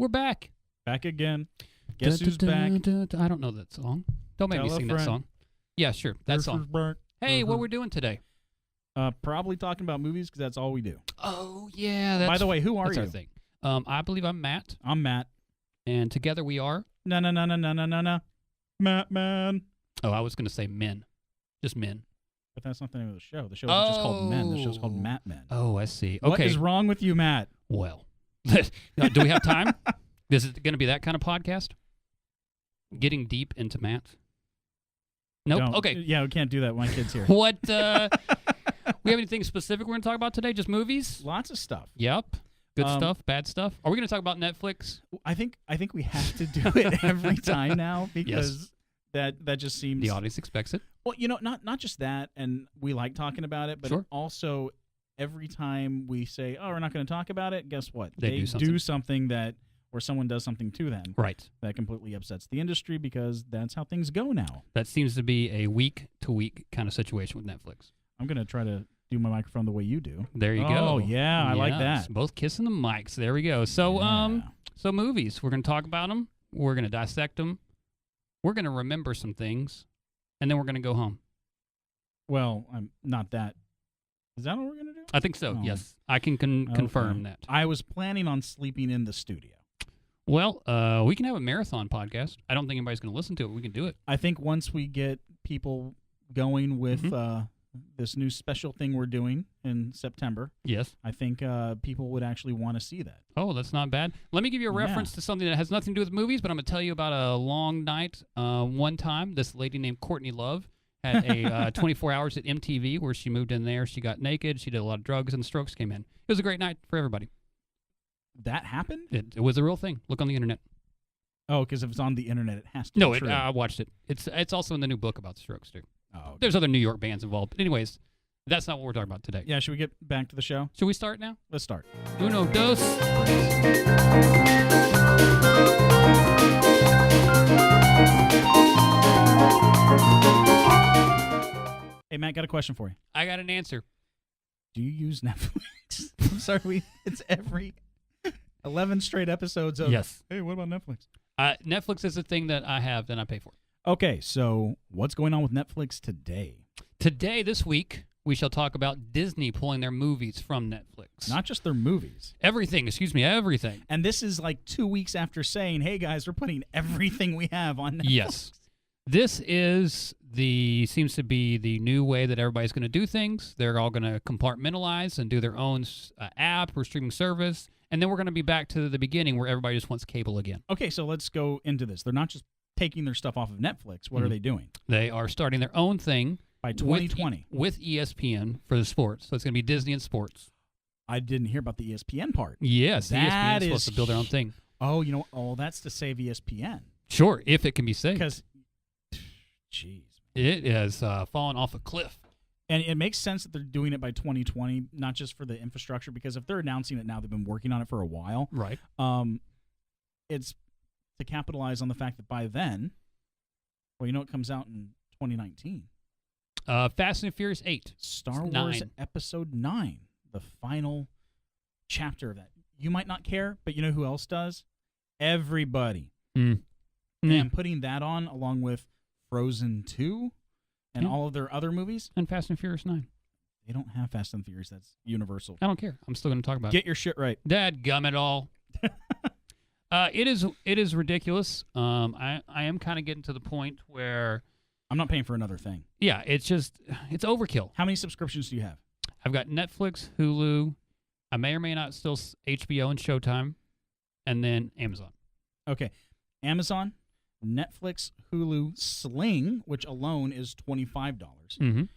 we're back. Back again. Guess who's back? I don't know that song. Don't make me sing that song. Yeah, sure. That song. Hey, what we're doing today? Probably talking about movies because that's all we do. Oh, yeah. By the way, who are that's you? Our thing. I believe I'm Matt. I'm Matt. And together we are? No. Matt Man. Oh, I was going to say men. Just men. But that's not the name of the show. The show is just called Men. The show's called Matt Men. Oh, I see. Okay. What is wrong with you, Matt? Well, do we have time? Is it going to be that kind of podcast? Getting deep into Matt? Nope. Don't. Okay. Yeah, we can't do that when my kid's here. What? We have anything specific we're going to talk about today? Just movies? Lots of stuff. Yep. Good stuff, bad stuff. Are we going to talk about Netflix? I think we have to do it every time now because that just seems the audience expects it. Well, not just that, and we like talking about it, but also every time we say, "Oh, we're not going to talk about it," guess what? They do something that, or someone does something to them, right? That completely upsets the industry because that's how things go now. That seems to be a week-to-week kind of situation with Netflix. I'm going to try to do my microphone the way you do. There you go. Oh yeah, I like that. Both kissing the mics. There we go. So so movies. We're going to talk about them. We're going to dissect them. We're going to remember some things, and then we're going to go home. Well, I'm not that. Is that what we're going to do? I think so. Yes, I can confirm that. I was planning on sleeping in the studio. Well, we can have a marathon podcast. I don't think anybody's going to listen to it. We can do it. I think once we get people going with this new special thing we're doing in September, yes, I think people would actually want to see that. Oh, that's not bad. Let me give you a reference to something that has nothing to do with movies, but I'm going to tell you about a long night. One time, this lady named Courtney Love had a 24 hours at MTV where she moved in there. She got naked. She did a lot of drugs, and Strokes came in. It was a great night for everybody. That happened? It was a real thing. Look on the internet. Oh, because if it's on the internet, it has to be true. I watched it. It's also in the new book about the Strokes, too. Oh, okay. There's other New York bands involved. But anyways, that's not what we're talking about today. Yeah, should we get back to the show? Should we start now? Let's start. Uno, dos. Hey, Matt, got a question for you. I got an answer. Do you use Netflix? I'm sorry, it's every 11 straight episodes of, yes. Hey, what about Netflix? Netflix is a thing that I have and I pay for. Okay, so what's going on with Netflix today? Today, this week, we shall talk about Disney pulling their movies from Netflix. Not just their movies. Everything. Everything. And this is like 2 weeks after saying, hey, guys, we're putting everything we have on Netflix. Yes. This seems to be the new way that everybody's going to do things. They're all going to compartmentalize and do their own app or streaming service. And then we're going to be back to the beginning where everybody just wants cable again. Okay, so let's go into this. They're not just taking their stuff off of Netflix. What are they doing? They are starting their own thing. By 2020. With ESPN for the sports. So it's going to be Disney and sports. I didn't hear about the ESPN part. Yes, ESPN is supposed to build their own thing. Oh, that's to save ESPN. Sure, if it can be saved. Because, jeez. It has fallen off a cliff. And it makes sense that they're doing it by 2020, not just for the infrastructure, because if they're announcing it now, they've been working on it for a while. Right. It's to capitalize on the fact that by then, well, it comes out in 2019. Fast and Furious 8. Star Wars Episode 9, the final chapter of that. You might not care, but you know who else does? Everybody. And putting that on along with Frozen 2 and all of their other movies. And Fast and Furious 9. They don't have Fast and Furious. That's Universal. I don't care. I'm still going to talk about it. Get your shit right. Dadgummit all. It is ridiculous. I am kind of getting to the point where I'm not paying for another thing. Yeah, it's overkill. How many subscriptions do you have? I've got Netflix, Hulu. I may or may not still HBO and Showtime, and then Amazon. Okay, Amazon, Netflix, Hulu, Sling, which alone is $25.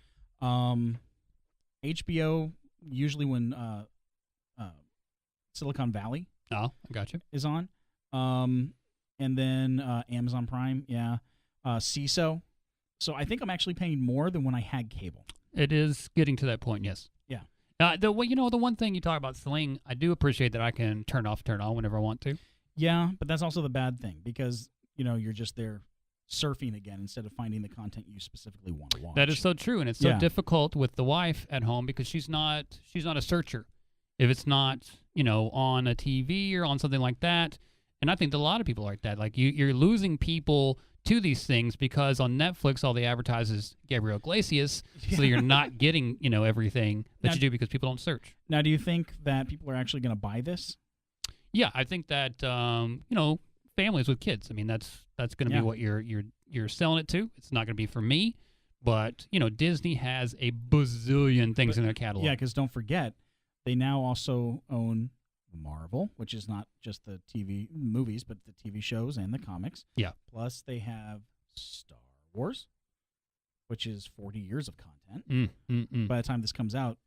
HBO, usually when Silicon Valley I got you. is on. And then Amazon Prime, CISO. So I think I'm actually paying more than when I had cable. It is getting to that point, yes. Yeah. The one thing you talk about Sling, I do appreciate that I can turn off, turn on whenever I want to. Yeah, but that's also the bad thing because, you're just there surfing again instead of finding the content you specifically want to watch. That is so true, and it's so difficult with the wife at home because she's not a searcher. If it's not, on a TV or on something like that, And I think that a lot of people are like that. Like you're losing people to these things because on Netflix all they advertise is Gabriel Iglesias, so you're not getting everything that you do because people don't search. Now, do you think that people are actually going to buy this? Yeah, I think that families with kids. I mean, that's going to be what you're selling it to. It's not going to be for me, but Disney has a bazillion things in their catalog. Yeah, because don't forget, they now also own Marvel, which is not just the TV movies, but the TV shows and the comics. Yeah. Plus, they have Star Wars, which is 40 years of content. By the time this comes out,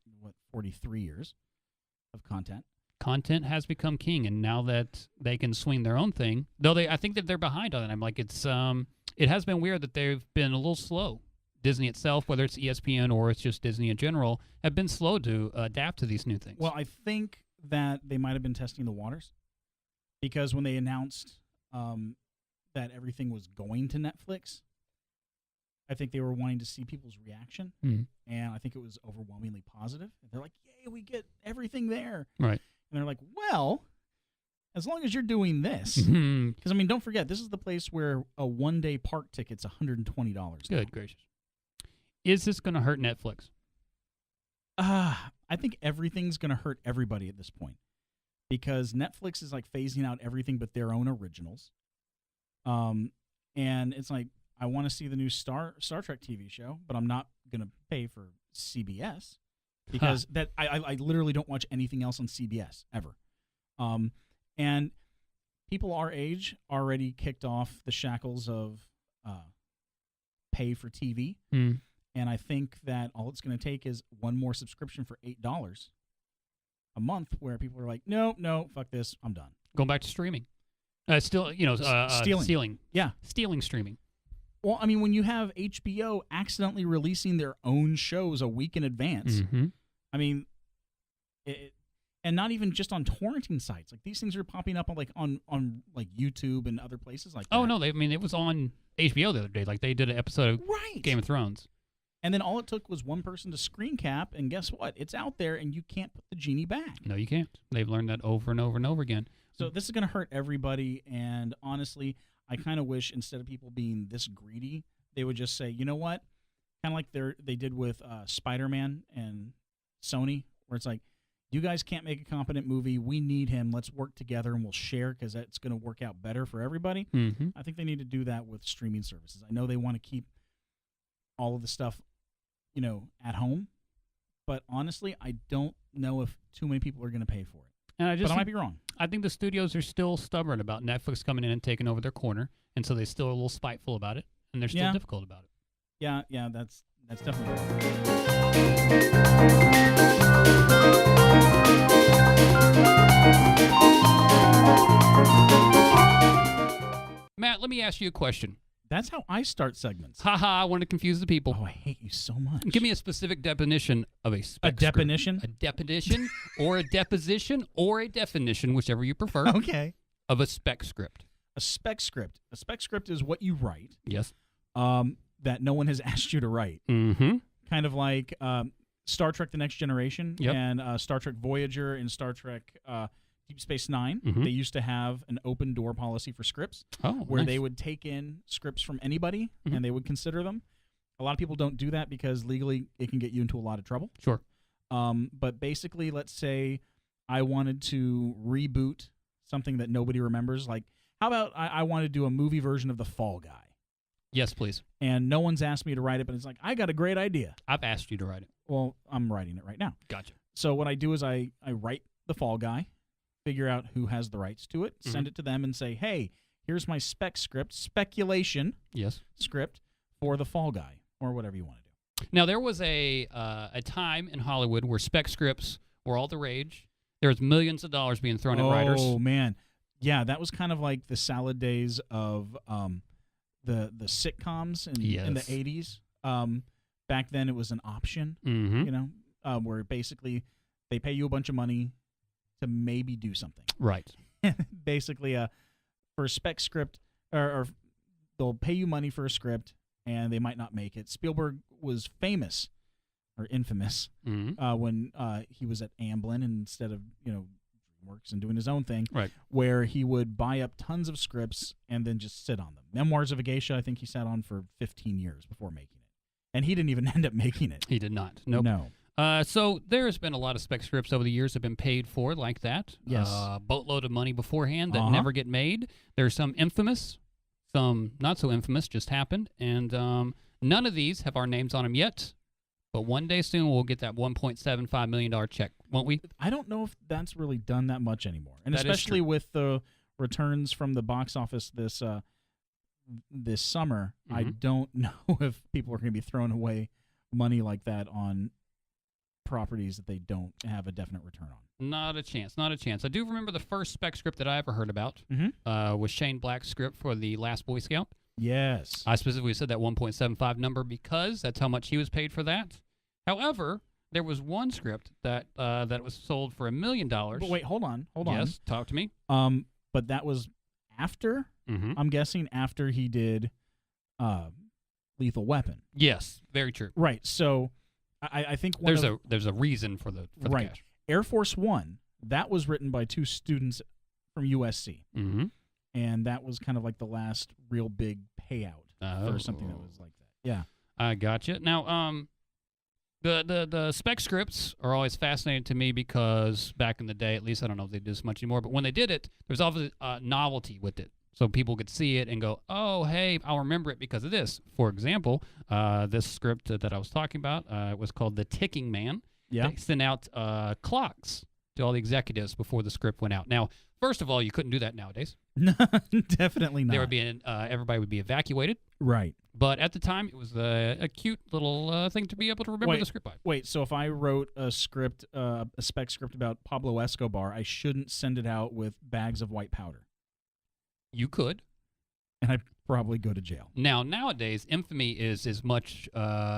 43 years of content. Content has become king, and now that they can swing their own thing, though I think that they're behind on it. I'm like, it has been weird that they've been a little slow. Disney itself, whether it's ESPN or it's just Disney in general, have been slow to adapt to these new things. Well, I think that they might have been testing the waters, because when they announced that everything was going to Netflix, I think they were wanting to see people's reaction, and I think it was overwhelmingly positive. They're like, yay, we get everything there. Right. And they're like, well, as long as you're doing this, because, I mean, don't forget, this is the place where a one-day park ticket's $120. Good gracious. Is this going to hurt Netflix? I think everything's going to hurt everybody at this point, because Netflix is like phasing out everything but their own originals. And it's like, I want to see the new Star Trek TV show, but I'm not going to pay for CBS because I literally don't watch anything else on CBS ever. And people our age already kicked off the shackles of pay for TV. And I think that all it's going to take is one more subscription for $8 a month, where people are like, no, fuck this, I'm done. Going back to streaming. Stealing. Yeah. Stealing streaming. Well, I mean, when you have HBO accidentally releasing their own shows a week in advance, I mean, and not even just on torrenting sites. Like, these things are popping up on YouTube and other places like that. Oh, no, it was on HBO the other day. Like, they did an episode of Game of Thrones. And then all it took was one person to screen cap, and guess what? It's out there, and you can't put the genie back. No, you can't. They've learned that over and over and over again. So this is going to hurt everybody, and honestly, I kind of wish instead of people being this greedy, they would just say, you know what? Kind of like they did with Spider-Man and Sony, where it's like, you guys can't make a competent movie. We need him. Let's work together, and we'll share, because that's going to work out better for everybody. I think they need to do that with streaming services. I know they want to keep all of the stuff at home, but honestly, I don't know if too many people are going to pay for it. But I might be wrong. I think the studios are still stubborn about Netflix coming in and taking over their corner, and so they're still a little spiteful about it, and they're still difficult about it. Yeah, that's definitely Matt, let me ask you a question. That's how I start segments. I want to confuse the people. Oh, I hate you so much. Give me a specific definition of a spec script. Definition? A definition, or a deposition, or a definition, whichever you prefer. Okay. Of a spec script. A spec script. A spec script is what you write. Yes. That no one has asked you to write. Kind of like Star Trek: The Next Generation and Star Trek Voyager and Star Trek Deep Space Nine. They used to have an open door policy for scripts where they would take in scripts from anybody and they would consider them. A lot of people don't do that because legally it can get you into a lot of trouble. Sure. But basically, let's say I wanted to reboot something that nobody remembers. Like, how about I want to do a movie version of The Fall Guy? Yes, please. And no one's asked me to write it, but it's like, I got a great idea. I've asked you to write it. Well, I'm writing it right now. Gotcha. So what I do is I write The Fall Guy, figure out who has the rights to it, send it to them, and say, hey, here's my speculation script for The Fall Guy, or whatever you want to do. Now, there was a time in Hollywood where spec scripts were all the rage. There was millions of dollars being thrown at writers. Oh, man. Yeah, that was kind of like the salad days of the sitcoms in the 80s. Back then, it was an option, where basically they pay you a bunch of money to maybe do something. Right. Basically, for a spec script, or they'll pay you money for a script, and they might not make it. Spielberg was famous, or infamous, when he was at Amblin instead of DreamWorks and doing his own thing, right, where he would buy up tons of scripts and then just sit on them. Memoirs of a Geisha, I think he sat on for 15 years before making it. And he didn't even end up making it. he did not. Nope. No. So there's been a lot of spec scripts over the years that have been paid for like that. Yes. Boatload of money beforehand that never get made. There's some infamous, some not so infamous, just happened. And none of these have our names on them yet. But one day soon we'll get that $1.75 million check, won't we? I don't know if that's really done that much anymore. And That is especially true. with the returns from the box office this summer, I Mhm. don't know if people are going to be throwing away money like that on properties that they don't have a definite return on. Not a chance. Not a chance. I do remember the first spec script that I ever heard about was Shane Black's script for The Last Boy Scout. Yes. I specifically said that 1.75 number because that's how much he was paid for that. However, there was one script that was sold for $1 million. But wait, hold on. Yes, talk to me. But that was after, Mm-hmm. I'm guessing after he did Lethal Weapon. Yes, very true. Right. So I think There's a reason for the right. cash. Air Force One, that was written by two students from USC. Mm-hmm. And that was kind of like the last real big payout for something that was like that. Yeah. I gotcha. Now, the spec scripts are always fascinating to me because back in the day, at least I don't know if they do this much anymore, but when they did it, there was obviously novelty with it. So people could see it and go, oh, hey, I'll remember it because of this. For example, this script that I was talking about was called The Ticking Man. Yeah. They sent out clocks to all the executives before the script went out. Now, first of all, you couldn't do that nowadays. No, definitely not. There would be everybody would be evacuated. Right. But at the time, it was a cute little thing to be able to remember the script by. Wait, so if I wrote a script, a spec script about Pablo Escobar, I shouldn't send it out with bags of white powder. You could. And I'd probably go to jail. Now, nowadays, infamy is as much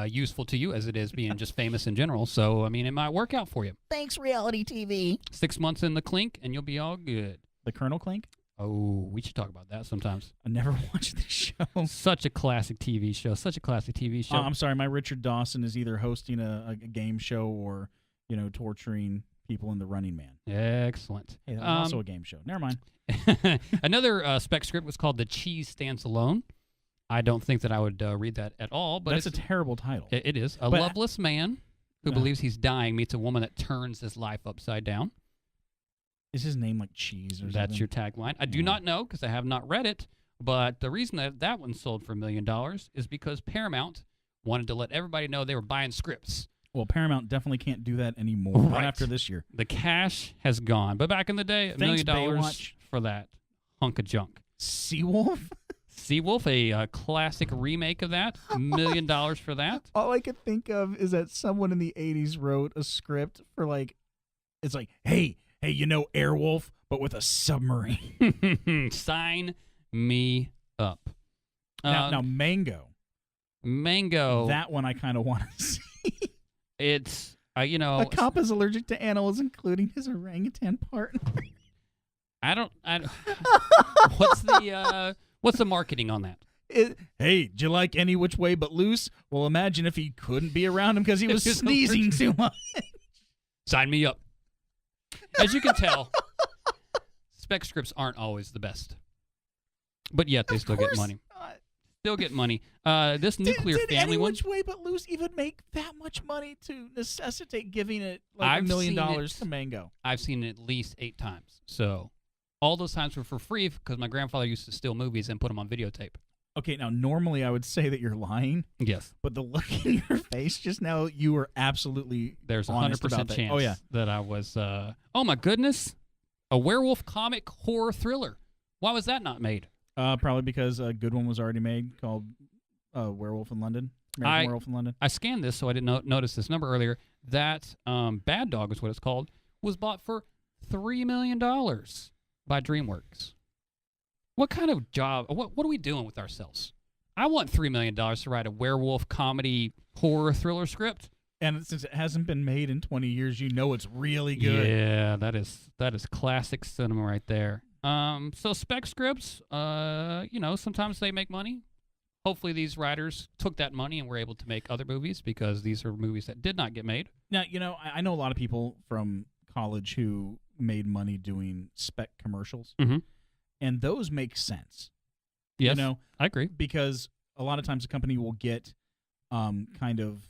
useful to you as it is being just famous in general. So, I mean, it might work out for you. Thanks, reality TV. 6 months in the clink, and you'll be all good. The Colonel Clink? Oh, we should talk about that sometimes. I never watched this show. Such a classic TV show. Such a classic TV show. I'm sorry, my Richard Dawson is either hosting a game show or, torturing people in The Running Man. Excellent. Hey, that was also a game show. Never mind. Another spec script was called The Cheese Stands Alone. I don't think that I would read that at all. But that's a terrible title. It is. A loveless man who believes he's dying meets a woman that turns his life upside down. Is his name like Cheese or something? That's your tagline. I do not know because I have not read it, but the reason that one sold for $1 million is because Paramount wanted to let everybody know they were buying scripts. Well, Paramount definitely can't do that anymore. Right. Not after this year. The cash has gone. But back in the day, $1 million Baywatch. for that hunk of junk. Seawolf? Seawolf, a classic remake of that. $1 million for that. All I could think of is that someone in the 80s wrote a script for it's like, hey, Airwolf, but with a submarine. Sign me up. Now, Mango. Mango. That one I kind of want to see. It's, a cop is allergic to animals, including his orangutan partner. I don't. What's the marketing on that? Hey, do you like Any Which Way But Loose? Well, imagine if he couldn't be around him because he was sneezing too much. Sign me up. As you can tell, spec scripts aren't always the best, but yet they still get money. Not. Still get money. This nuclear did family Any one. Which Way But Loose even make that much money to necessitate giving it I've $1 million seen it. to Mango? I've seen it at least 8 times. So all those times were for free because my grandfather used to steal movies and put them on videotape. Okay, now normally I would say that you're lying, Yes. but the look in your face just now, you were absolutely There's a honest 100% about that. chance Oh, yeah. that I was. Oh my goodness, a werewolf comic horror thriller. Why was that not made? Probably because a good one was already made called Werewolf in London. American Werewolf in London. I scanned this, so I didn't notice this number earlier. That Bad Dog is what it's called. Was bought for $3 million by DreamWorks. What kind of job? What are we doing with ourselves? I want $3 million to write a werewolf comedy horror thriller script. And since it hasn't been made in 20 years, you know it's really good. Yeah, that is classic cinema right there. So spec scripts, sometimes they make money. Hopefully these writers took that money and were able to make other movies because these are movies that did not get made. Now, I know a lot of people from college who made money doing spec commercials, Mm-hmm. and those make sense. Yes, You know, I agree. because a lot of times a company will get kind of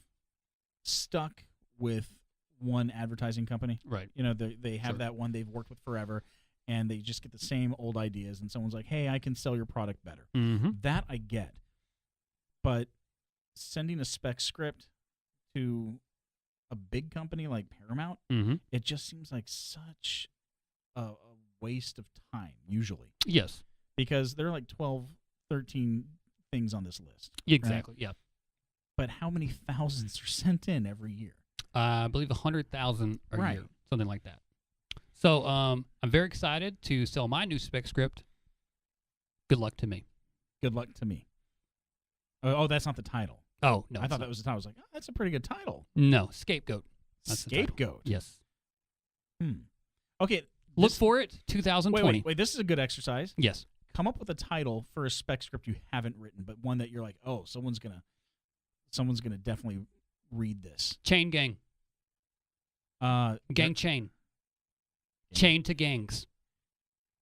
stuck with one advertising company. Right. You know, they have Sure. that one they've worked with forever, and they just get the same old ideas, and someone's like, hey, I can sell your product better. Mm-hmm. That I get. But sending a spec script to a big company like Paramount, Mm-hmm. it just seems like such a waste of time, usually. Yes. Because there are like 12, 13 things on this list. Exactly. Yeah. But how many thousands are sent in every year? I believe 100,000 a Right. year, something like that. So I'm very excited to sell my new spec script. Good luck to me. Good luck to me. Oh, that's not the title. Oh no, I thought that was the title. I was like, oh, that's a pretty good title. no Scapegoat. That's the title. Scapegoat. Yes. Okay. Look this- for it. 2020. Wait. This is a good exercise. Yes. Come up with a title for a spec script you haven't written, but one that you're like, oh, someone's gonna definitely read this. Chain gang. Gang chain. Chain to gangs.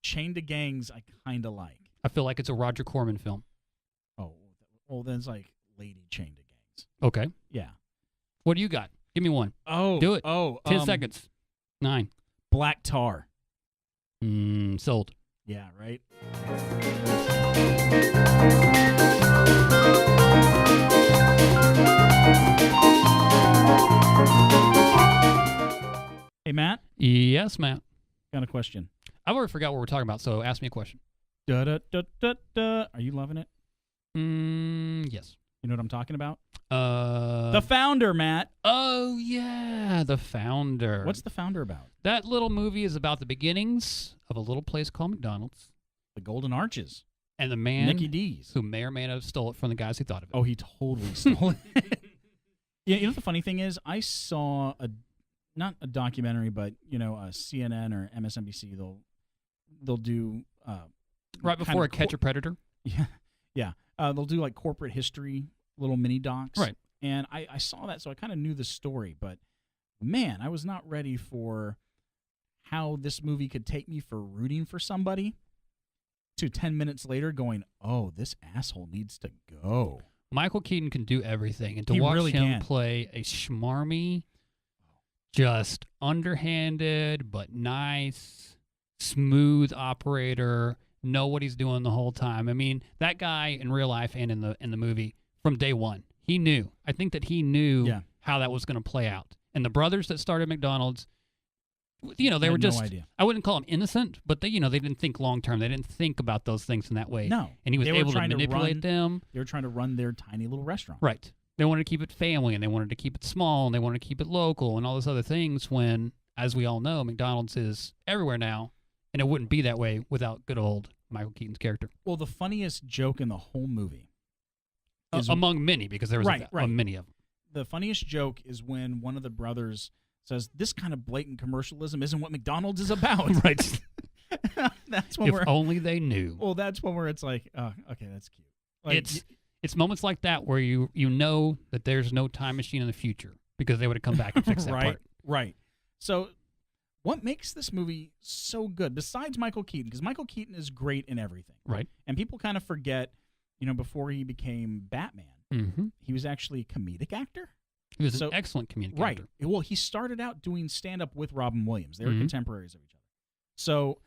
Chain to Gangs. I kind of like. I feel like it's a Roger Corman film. Oh, well, then it's like Lady Chain to Gangs. Okay. Yeah. What do you got? Give me one. Oh, Do it. Oh, 10 seconds. 9. Black Tar. Sold. Yeah, right. Hey, Matt, Yes, Matt. got a question. I've already forgot what we're talking about, so ask me a question. Da da da da da. Are you loving it? Yes. You know what I'm talking about? The Founder, Matt. Oh yeah, The Founder. What's The Founder about? That little movie is about the beginnings of a little place called McDonald's The Golden Arches. and the man Mickey D's. who may or may not have stole it from the guys who thought of it. Oh, he totally stole it. Yeah, you know what the funny thing is? I saw not a documentary, but CNN or MSNBC. They'll do right before Catch a Predator. Yeah. They'll do like corporate history, little mini docs. Right. And I saw that, so I kind of knew the story. But man, I was not ready for how this movie could take me for rooting for somebody to 10 minutes later going, oh, this asshole needs to go. Michael Keaton can do everything, and to He watch really him can. play a schmarmy, just underhanded but nice, smooth operator, know what he's doing the whole time. I mean, that guy in real life and in the movie from day one, he knew. I think that he knew how that was going to play out. And the brothers that started McDonald's, they were just, no idea. I wouldn't call them innocent, but they didn't think long term. They didn't think about those things in that way. No. And he was They were able to trying to manipulate run- them. They were trying to run their tiny little restaurant. Right. They wanted to keep it family, and they wanted to keep it small, and they wanted to keep it local, and all those other things when, as we all know, McDonald's is everywhere now, and it wouldn't be that way without good old Michael Keaton's character. Well, the funniest joke in the whole movie is Among many, because there was Right. many of them. the funniest joke is when one of the brothers says, "This kind of blatant commercialism isn't what McDonald's is about." Right. That's when If we're. only they knew. Well, that's when where it's like, oh, okay, that's cute. Like, It's moments like that where you know that there's no time machine in the future because they would have come back and fixed that right, part. right. So, what makes this movie so good, besides Michael Keaton? Because Michael Keaton is great in everything, Right. and people kind of forget, before he became Batman, Mm-hmm. he was actually a comedic actor. He was So- an excellent communicator. Right. Well, he started out doing stand-up with Robin Williams. They were Mhm. contemporaries of each other. So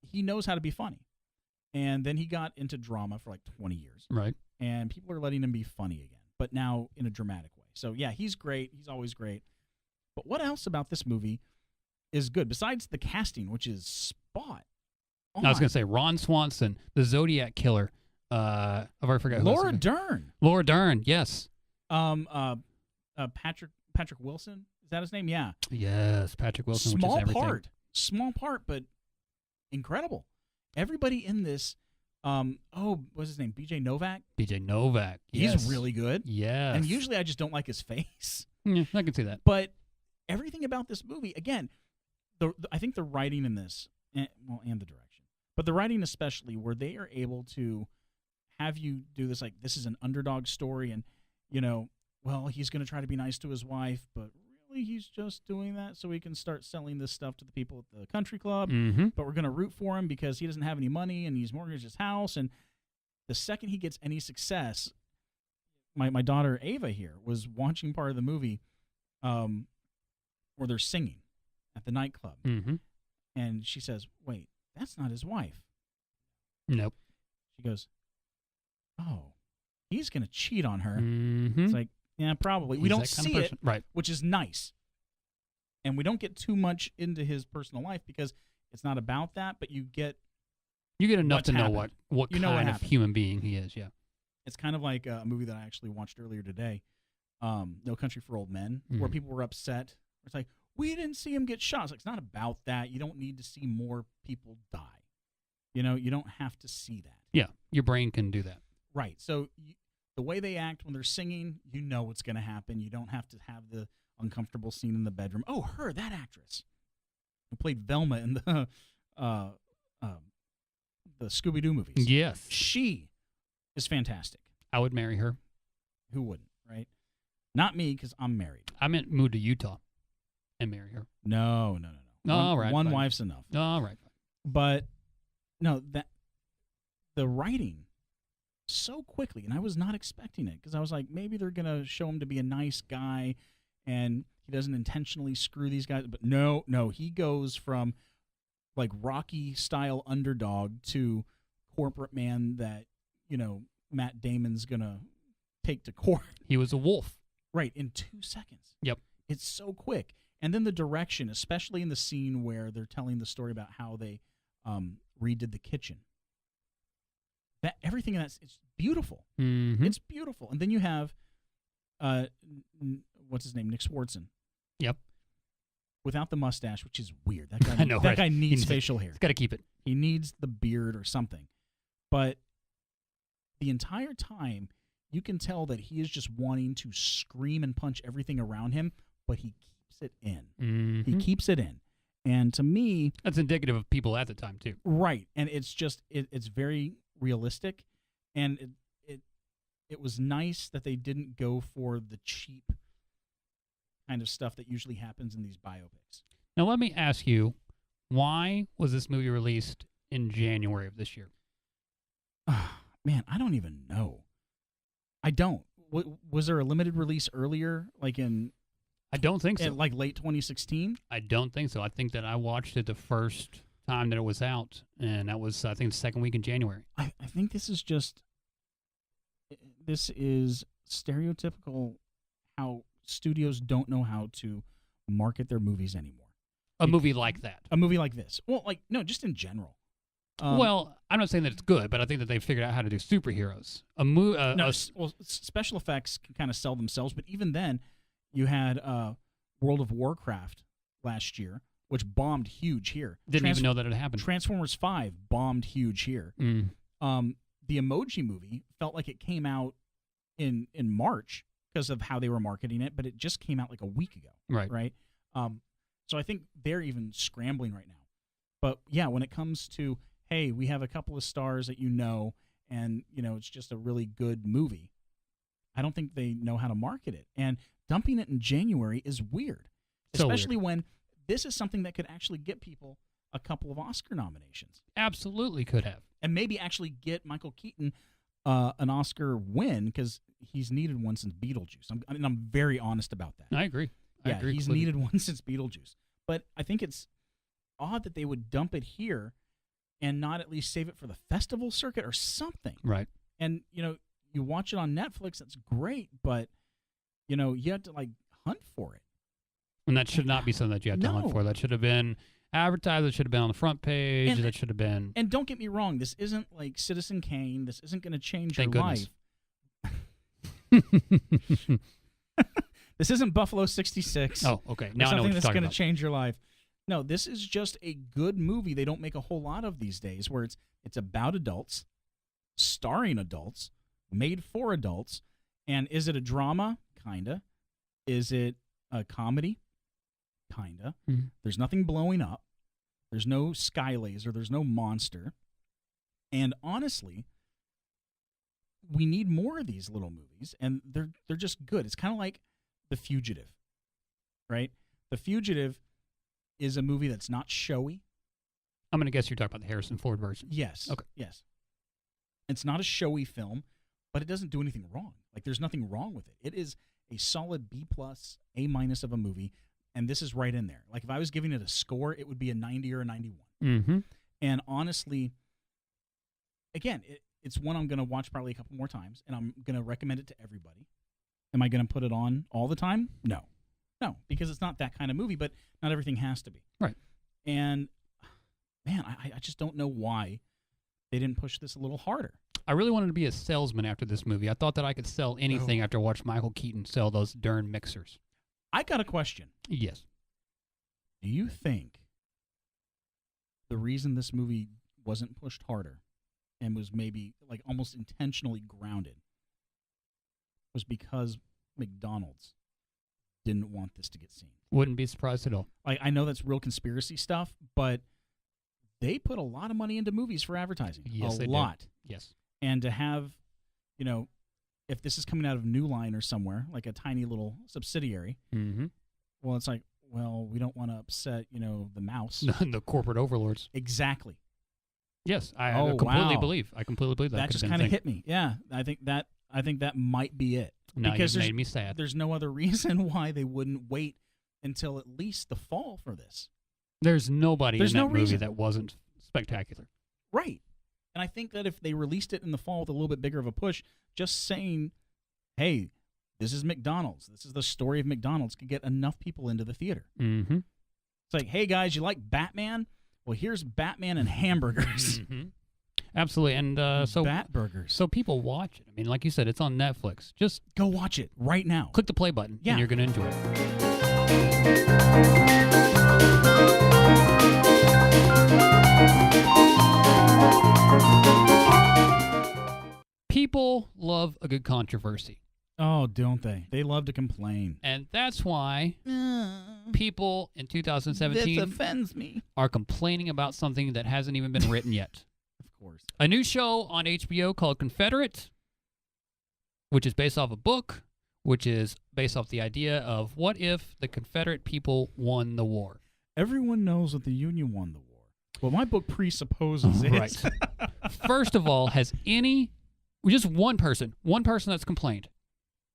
he knows how to be funny. And then he got into drama for like 20 years. Right. And people are letting him be funny again, but now in a dramatic way. So, yeah, he's great. He's always great. But what else about this movie is good, besides the casting, which is spot on? I was going to say Ron Swanson, the Zodiac Killer. I've already forgot who Laura else. Dern. Laura Dern, yes. Patrick Wilson. Is that his name? Yeah. Yes, Patrick Wilson, which is Small everything. small part, but incredible. Everybody in this, what's his name? BJ Novak. BJ Novak. He's Yes. really good. Yes. And usually I just don't like his face. Yeah, I can see that. But everything about this movie, again, I think the writing in this, and the direction, but the writing especially, where they are able to have you do this, like, this is an underdog story, and, well, he's going to try to be nice to his wife, but really actually he's just doing that so he can start selling this stuff to the people at the country club. Mm-hmm. But we're going to root for him because he doesn't have any money and he's mortgaged his house. And the second he gets any success, my daughter Ava here was watching part of the movie where they're singing at the nightclub. Mm-hmm. And she says, wait, that's not his wife. Nope. She goes, oh, he's going to cheat on her. Mm-hmm. It's like, yeah, probably. We don't see it, right? Which is nice. And we don't get too much into his personal life because it's not about that, but you get enough to know happened. what You know kind what of human being he is, yeah. It's kind of like a movie that I actually watched earlier today, No Country for Old Men, Mm-hmm. where people were upset. It's like, we didn't see him get shot. It's like, it's not about that. You don't need to see more people die. You know, you don't have to see that. Yeah, your brain can do that. Right. So the way they act when they're singing, you know what's going to happen. You don't have to have the uncomfortable scene in the bedroom. Oh, her, that actress who played Velma in the Scooby-Doo movies. Yes. She is fantastic. I would marry her. Who wouldn't, right? Not me, because I'm married. I meant move to Utah and marry her. No. All right, one fine. wife's enough. All right. But no, that the writing so quickly, and I was not expecting it because I was like, maybe they're gonna show him to be a nice guy, and he doesn't intentionally screw these guys. But no, he goes from like Rocky style underdog to corporate man that Matt Damon's gonna take to court. He was a wolf. Right, in 2 seconds. Yep. It's so quick. And then the direction, especially in the scene where they're telling the story about how they redid the kitchen. That everything in that, it's beautiful. Mm-hmm. It's beautiful. And then you have, what's his name, Nick Swardson. Yep. Without the mustache, which is weird. That guy, I know, right? Guy needs facial hair. He's got to keep it. He needs the beard or something. But the entire time, you can tell that he is just wanting to scream and punch everything around him, but he keeps it in. Mm-hmm. He keeps it in. And to me, that's indicative of people at the time, too. Right. And it's just, it's very realistic. And it was nice that they didn't go for the cheap kind of stuff that usually happens in these biopics. Now, let me ask you, why was this movie released in January of this year? Man, I don't even know. I don't. Was there a limited release earlier, like in? I don't think so. Like late 2016? I don't think so. I think that I watched it the first time that it was out, and that was, I think, the second week in January. I think this is stereotypical how studios don't know how to market their movies anymore. A movie like that. A movie like this. Well, no, just in general. Well, I'm not saying that it's good, but I think that they figured out how to do superheroes. Special effects can kind of sell themselves, but even then, you had World of Warcraft last year, which bombed huge here. Didn't even know that it happened. Transformers 5 bombed huge here. Mm. The Emoji Movie felt like it came out in March because of how they were marketing it, but it just came out like a week ago. Right. So I think they're even scrambling right now. But yeah, when it comes to, hey, we have a couple of stars that and it's just a really good movie, I don't think they know how to market it. And dumping it in January is weird, especially when this is something that could actually get people a couple of Oscar nominations. Absolutely could have. And maybe actually get Michael Keaton an Oscar win, because he's needed one since Beetlejuice. I'm very honest about that. I agree. He's completely. needed one since Beetlejuice. But I think it's odd that they would dump it here and not at least save it for the festival circuit or something. Right. And, you watch it on Netflix, that's great, but, you have to, hunt for it. And that should not be something that you have to hunt for. That should have been advertised. It should have been on the front page. That should have been... And don't get me wrong, this isn't like Citizen Kane. This isn't going to change Thank your goodness. life. This isn't Buffalo 66. Oh, okay. Now I know what you're that's talking going to about. change your life. No, this is just a good movie they don't make a whole lot of these days, where it's about adults, starring adults, made for adults. And is it a drama? Kinda. Is it a comedy? Kinda. Mm-hmm. There's nothing blowing up. There's no sky laser. There's no monster. And honestly, we need more of these little movies, and they're just good. It's kind of like The Fugitive. right? The Fugitive is a movie that's not showy. I'm going to guess you're talking about the Harrison Ford version. Yes. Okay. Yes. It's not a showy film, but it doesn't do anything wrong. Like, there's nothing wrong with it. It is a solid B+, A- of a movie, and this is right in there. Like, if I was giving it a score, it would be a 90 or a 91. Mm-hmm. And honestly, again, it's one I'm going to watch probably a couple more times, and I'm going to recommend it to everybody. Am I going to put it on all the time? No. No, because it's not that kind of movie, but not everything has to be. Right. And, man, I just don't know why they didn't push this a little harder. I really wanted to be a salesman after this movie. I thought that I could sell anything after watching Michael Keaton sell those darn mixers. I got a question. Yes. Do you think the reason this movie wasn't pushed harder and was maybe like almost intentionally grounded was because McDonald's didn't want this to get seen? Wouldn't be surprised at all. Like, I know that's real conspiracy stuff, but they put a lot of money into movies for advertising. Yes, a they lot. do. Yes. And to have, you know, if this is coming out of New Line or somewhere, like a tiny little subsidiary, well, it's like, well, we don't want to upset, you know, the mouse. The corporate overlords. Exactly. Yes, I completely believe. I completely believe that. That just kind of hit me. Yeah, I think that might be it. Now because you've made me sad. There's no other reason why they wouldn't wait until at least the fall for this. There's nobody in that movie reason. that wasn't spectacular. Right. And I think that if they released it in the fall with a little bit bigger of a push, just saying, hey, this is McDonald's, this is the story of McDonald's, could get enough people into the theater. Mm-hmm. It's like, hey, guys, you like Batman? Well, here's Batman and hamburgers. Mm-hmm. Absolutely. And so Batburgers. So people watch it. I mean, like you said, it's on Netflix. Just go watch it right now. Click the play button, and you're going to enjoy it. People love a good controversy. Oh, don't they? They love to complain. And that's why people in 2017 this offends me. Are complaining about something that hasn't even been written yet. Of course. A new show on HBO called Confederate, which is based off a book, which is based off the idea of what if the Confederate people won the war. Everyone knows that the Union won the war. Well, my book presupposes it. Right. First of all, has just one person that's complained,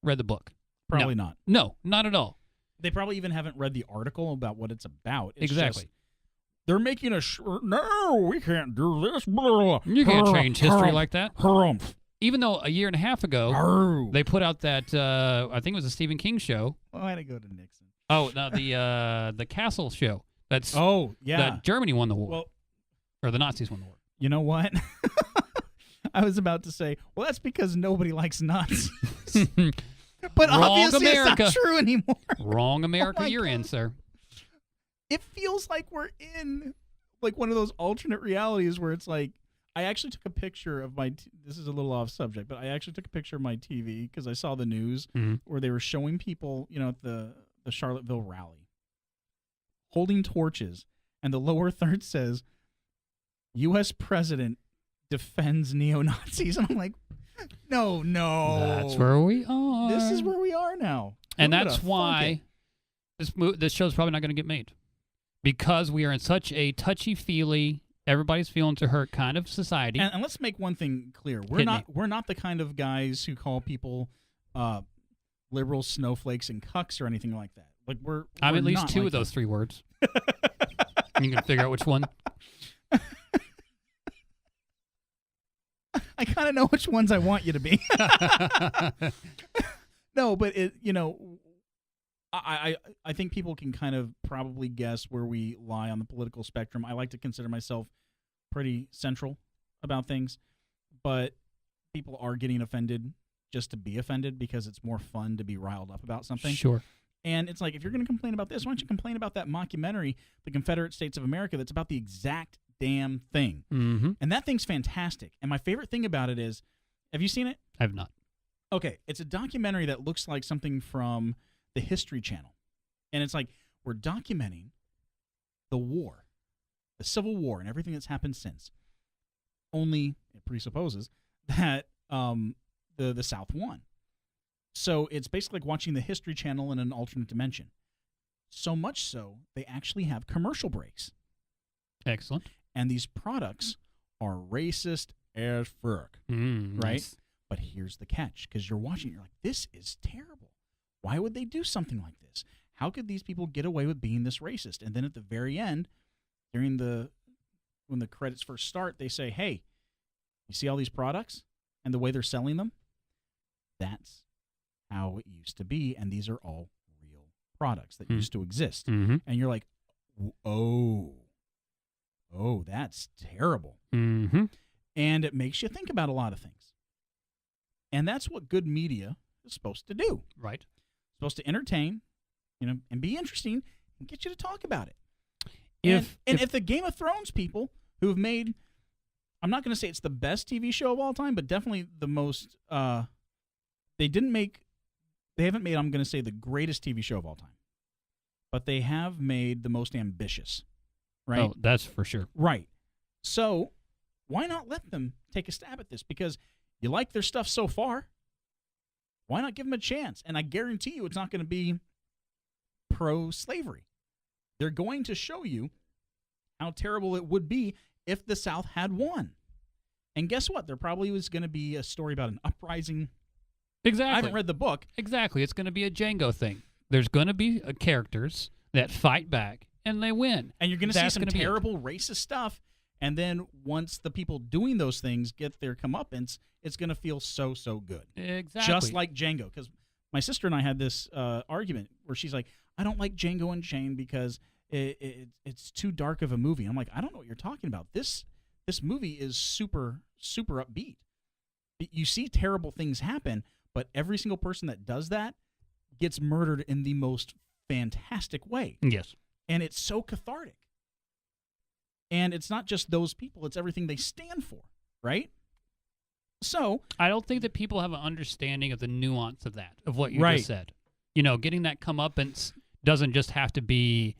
read the book? Probably not. No, not at all. They probably even haven't read the article about what it's about. It's exactly. They're making no, we can't do this. You can't change history like that. Even though a year and a half ago, they put out that, I think it was a Stephen King show. Well, I had to go to Nixon. Oh, no, the Castle show. That's that Germany won the war. Or the Nazis won the war. You know what? I was about to say, well, that's because nobody likes Nazis. But Wrong obviously America. It's not true anymore. Wrong America, you're in, sir. It feels like we're in like one of those alternate realities where it's like, I actually took a picture of this is a little off subject, but I actually took a picture of my TV because I saw the news where they were showing people, you know, at the Charlottesville rally holding torches, and the lower third says, U.S. President defends neo-Nazis. And I'm like, no. That's where we are. This is where we are now. And that's why this show's probably not going to get made. Because we are in such a touchy-feely, everybody's feelings are hurt kind of society. And let's make one thing clear. We're not the kind of guys who call people liberals, snowflakes, and cucks or anything like that. Like we're I'm at least two like of those three words. You can figure out which one. I kind of know which ones I want you to be. No, but I think people can kind of probably guess where we lie on the political spectrum. I like to consider myself pretty central about things, but people are getting offended just to be offended because it's more fun to be riled up about something. Sure. And it's like, if you're going to complain about this, why don't you complain about that mockumentary, The Confederate States of America, that's about the exact damn thing. Mm-hmm. And that thing's fantastic. And my favorite thing about it is, have you seen it? I have not. Okay, it's a documentary that looks like something from the History Channel. And it's like, we're documenting the war, the Civil War, and everything that's happened since. Only it presupposes that the South won. So it's basically like watching the History Channel in an alternate dimension. So much so, they actually have commercial breaks. Excellent. And these products are racist as fuck, right? Nice. But here's the catch, because you're watching, you're like, this is terrible. Why would they do something like this? How could these people get away with being this racist? And then at the very end, when the credits first start, they say, hey, you see all these products and the way they're selling them? That's how it used to be, and these are all real products that used to exist. Mm-hmm. And you're like, oh, that's terrible. Mm-hmm. And it makes you think about a lot of things. And that's what good media is supposed to do. Right. It's supposed to entertain, and be interesting and get you to talk about it. If the Game of Thrones people who have made, I'm not going to say it's the best TV show of all time, but definitely the most, they haven't made, I'm going to say, the greatest TV show of all time. But they have made the most ambitious, right? Oh, that's for sure. Right. So why not let them take a stab at this? Because you like their stuff so far. Why not give them a chance? And I guarantee you it's not going to be pro-slavery. They're going to show you how terrible it would be if the South had won. And guess what? There probably was going to be a story about an uprising. Exactly. I haven't read the book. Exactly. It's going to be a Django thing. There's going to be characters that fight back, and they win. And you're going to see some terrible racist stuff. And then once the people doing those things get their comeuppance, it's going to feel so, so good. Exactly. Just like Django. Because my sister and I had this argument where she's like, I don't like Django Unchained because it's too dark of a movie. I'm like, I don't know what you're talking about. This movie is super, super upbeat. You see terrible things happen, but every single person that does that gets murdered in the most fantastic way. Yes. And it's so cathartic. And it's not just those people, it's everything they stand for, right? So I don't think that people have an understanding of the nuance of that, of what you Right. just said. Getting that comeuppance doesn't just have to be,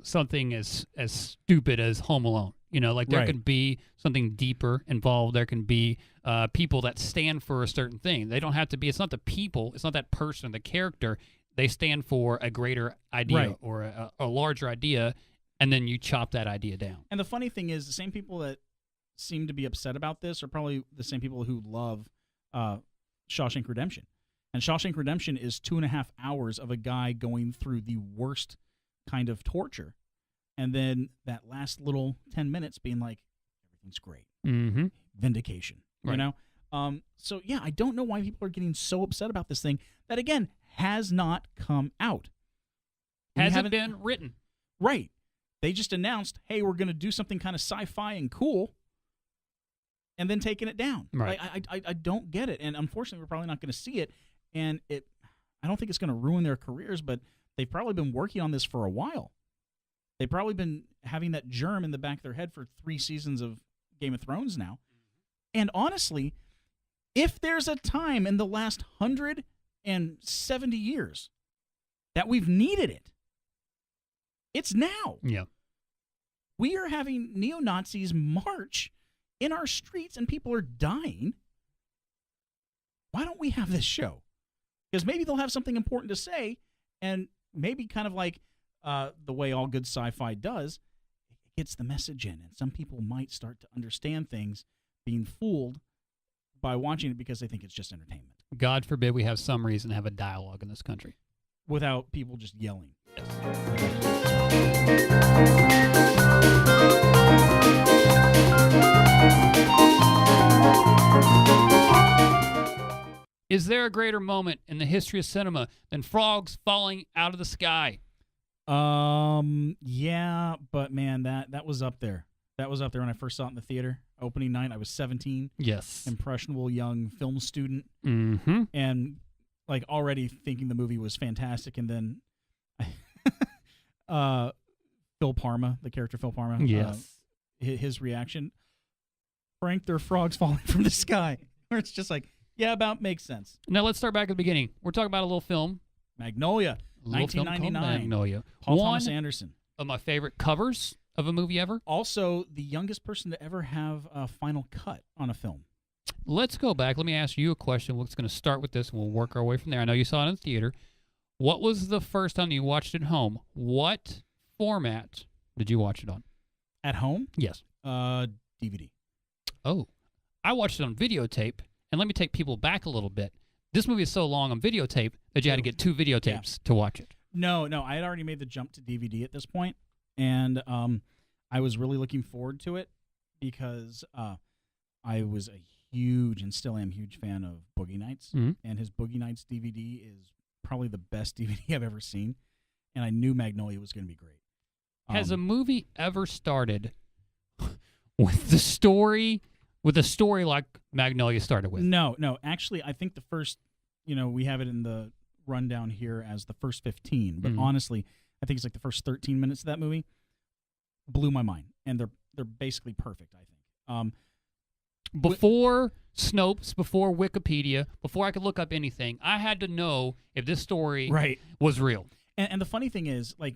something as stupid as Home Alone. There Right. can be something deeper involved. There can be people that stand for a certain thing. They don't have to be, it's not the people, it's not that person, the character. They stand for a greater idea Right. or a larger idea, and then you chop that idea down. And the funny thing is, the same people that seem to be upset about this are probably the same people who love Shawshank Redemption. And Shawshank Redemption is 2.5 hours of a guy going through the worst kind of torture. And then that last little 10 minutes being like, everything's great. Mm-hmm. Vindication, Right. So, yeah, I don't know why people are getting so upset about this thing that, again, has not come out. Hasn't been written. Right. They just announced, hey, we're going to do something kind of sci-fi and cool, and then taking it down. Right. I don't get it. And unfortunately, we're probably not going to see it. And I don't think it's going to ruin their careers, but they've probably been working on this for a while. They've probably been having that germ in the back of their head for 3 seasons of Game of Thrones now. And honestly, if there's a time in the last 170 years that we've needed it, it's now. Yeah. We are having neo-Nazis march in our streets and people are dying. Why don't we have this show? Because maybe they'll have something important to say, and maybe kind of like the way all good sci-fi does, it gets the message in, and some people might start to understand things being fooled by watching it because they think it's just entertainment. God forbid we have some reason to have a dialogue in this country. Without people just yelling. Is there a greater moment in the history of cinema than frogs falling out of the sky? Yeah, but man, that was up there. That was up there when I first saw it in the theater. Opening night, I was 17. Yes. Impressionable young film student. Mm-hmm. And like already thinking the movie was fantastic, and then Phil Parma, the character Phil Parma, yes, his reaction, Frank, there are frogs falling from the sky, where it's just like, yeah, about makes sense. Now let's start back at the beginning. We're talking about a little film, Magnolia, a little film called 1999. Magnolia. Paul One Thomas Anderson. of my favorite covers of a movie ever. Also, the youngest person to ever have a final cut on a film. Let's go back. Let me ask you a question. We're going to start with this, and we'll work our way from there. I know you saw it in the theater. What was the first time you watched it home? What format did you watch it on? At home? Yes. DVD. Oh, I watched it on videotape, and let me take people back a little bit. This movie is so long on videotape that you had to get 2 videotapes to watch it. No, I had already made the jump to DVD at this point, and I was really looking forward to it because I was a huge, and still am, huge fan of Boogie Nights, and his Boogie Nights DVD is probably the best DVD I've ever seen, and I knew Magnolia was going to be great. Has a movie ever started with a story like Magnolia started with? No. Actually, I think the first, we have it in the rundown here as the first 15, but honestly, I think it's like the first 13 minutes of that movie blew my mind, and they're basically perfect, I think. Before Snopes, before Wikipedia, before I could look up anything, I had to know if this story was real. And the funny thing is, like,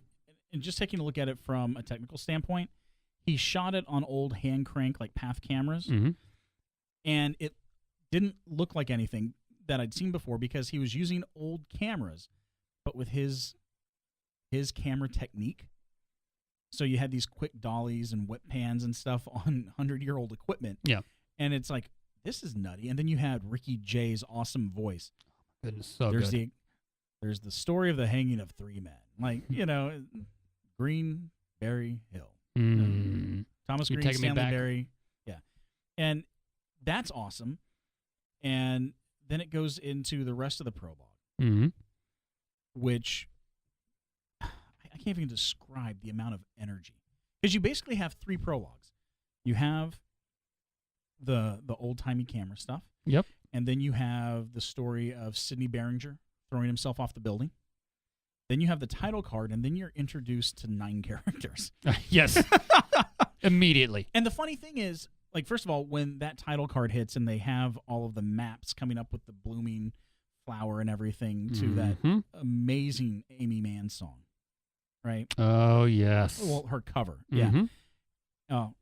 and just taking a look at it from a technical standpoint, he shot it on old hand crank, like Path cameras, and it didn't look like anything that I'd seen before because he was using old cameras, but with his camera technique. So you had these quick dollies and whip pans and stuff on 100-year-old equipment. Yeah. And it's like, this is nutty. And then you had Ricky Jay's awesome voice. Goodness, so there's good. There's the story of the hanging of 3 men. Like, Greenberry Hill. Thomas Green, Stanley Berry. Yeah. And that's awesome. And then it goes into the rest of the prologue, which I can't even describe the amount of energy. Because you basically have 3 prologues. You have the old-timey camera stuff. Yep. And then you have the story of Sidney Behringer throwing himself off the building. Then you have the title card, and then you're introduced to 9 characters. Yes. Immediately. And the funny thing is, like, first of all, when that title card hits and they have all of the maps coming up with the blooming flower and everything to that amazing Amy Mann song, right? Oh, yes. Well, her cover. Yeah. Oh,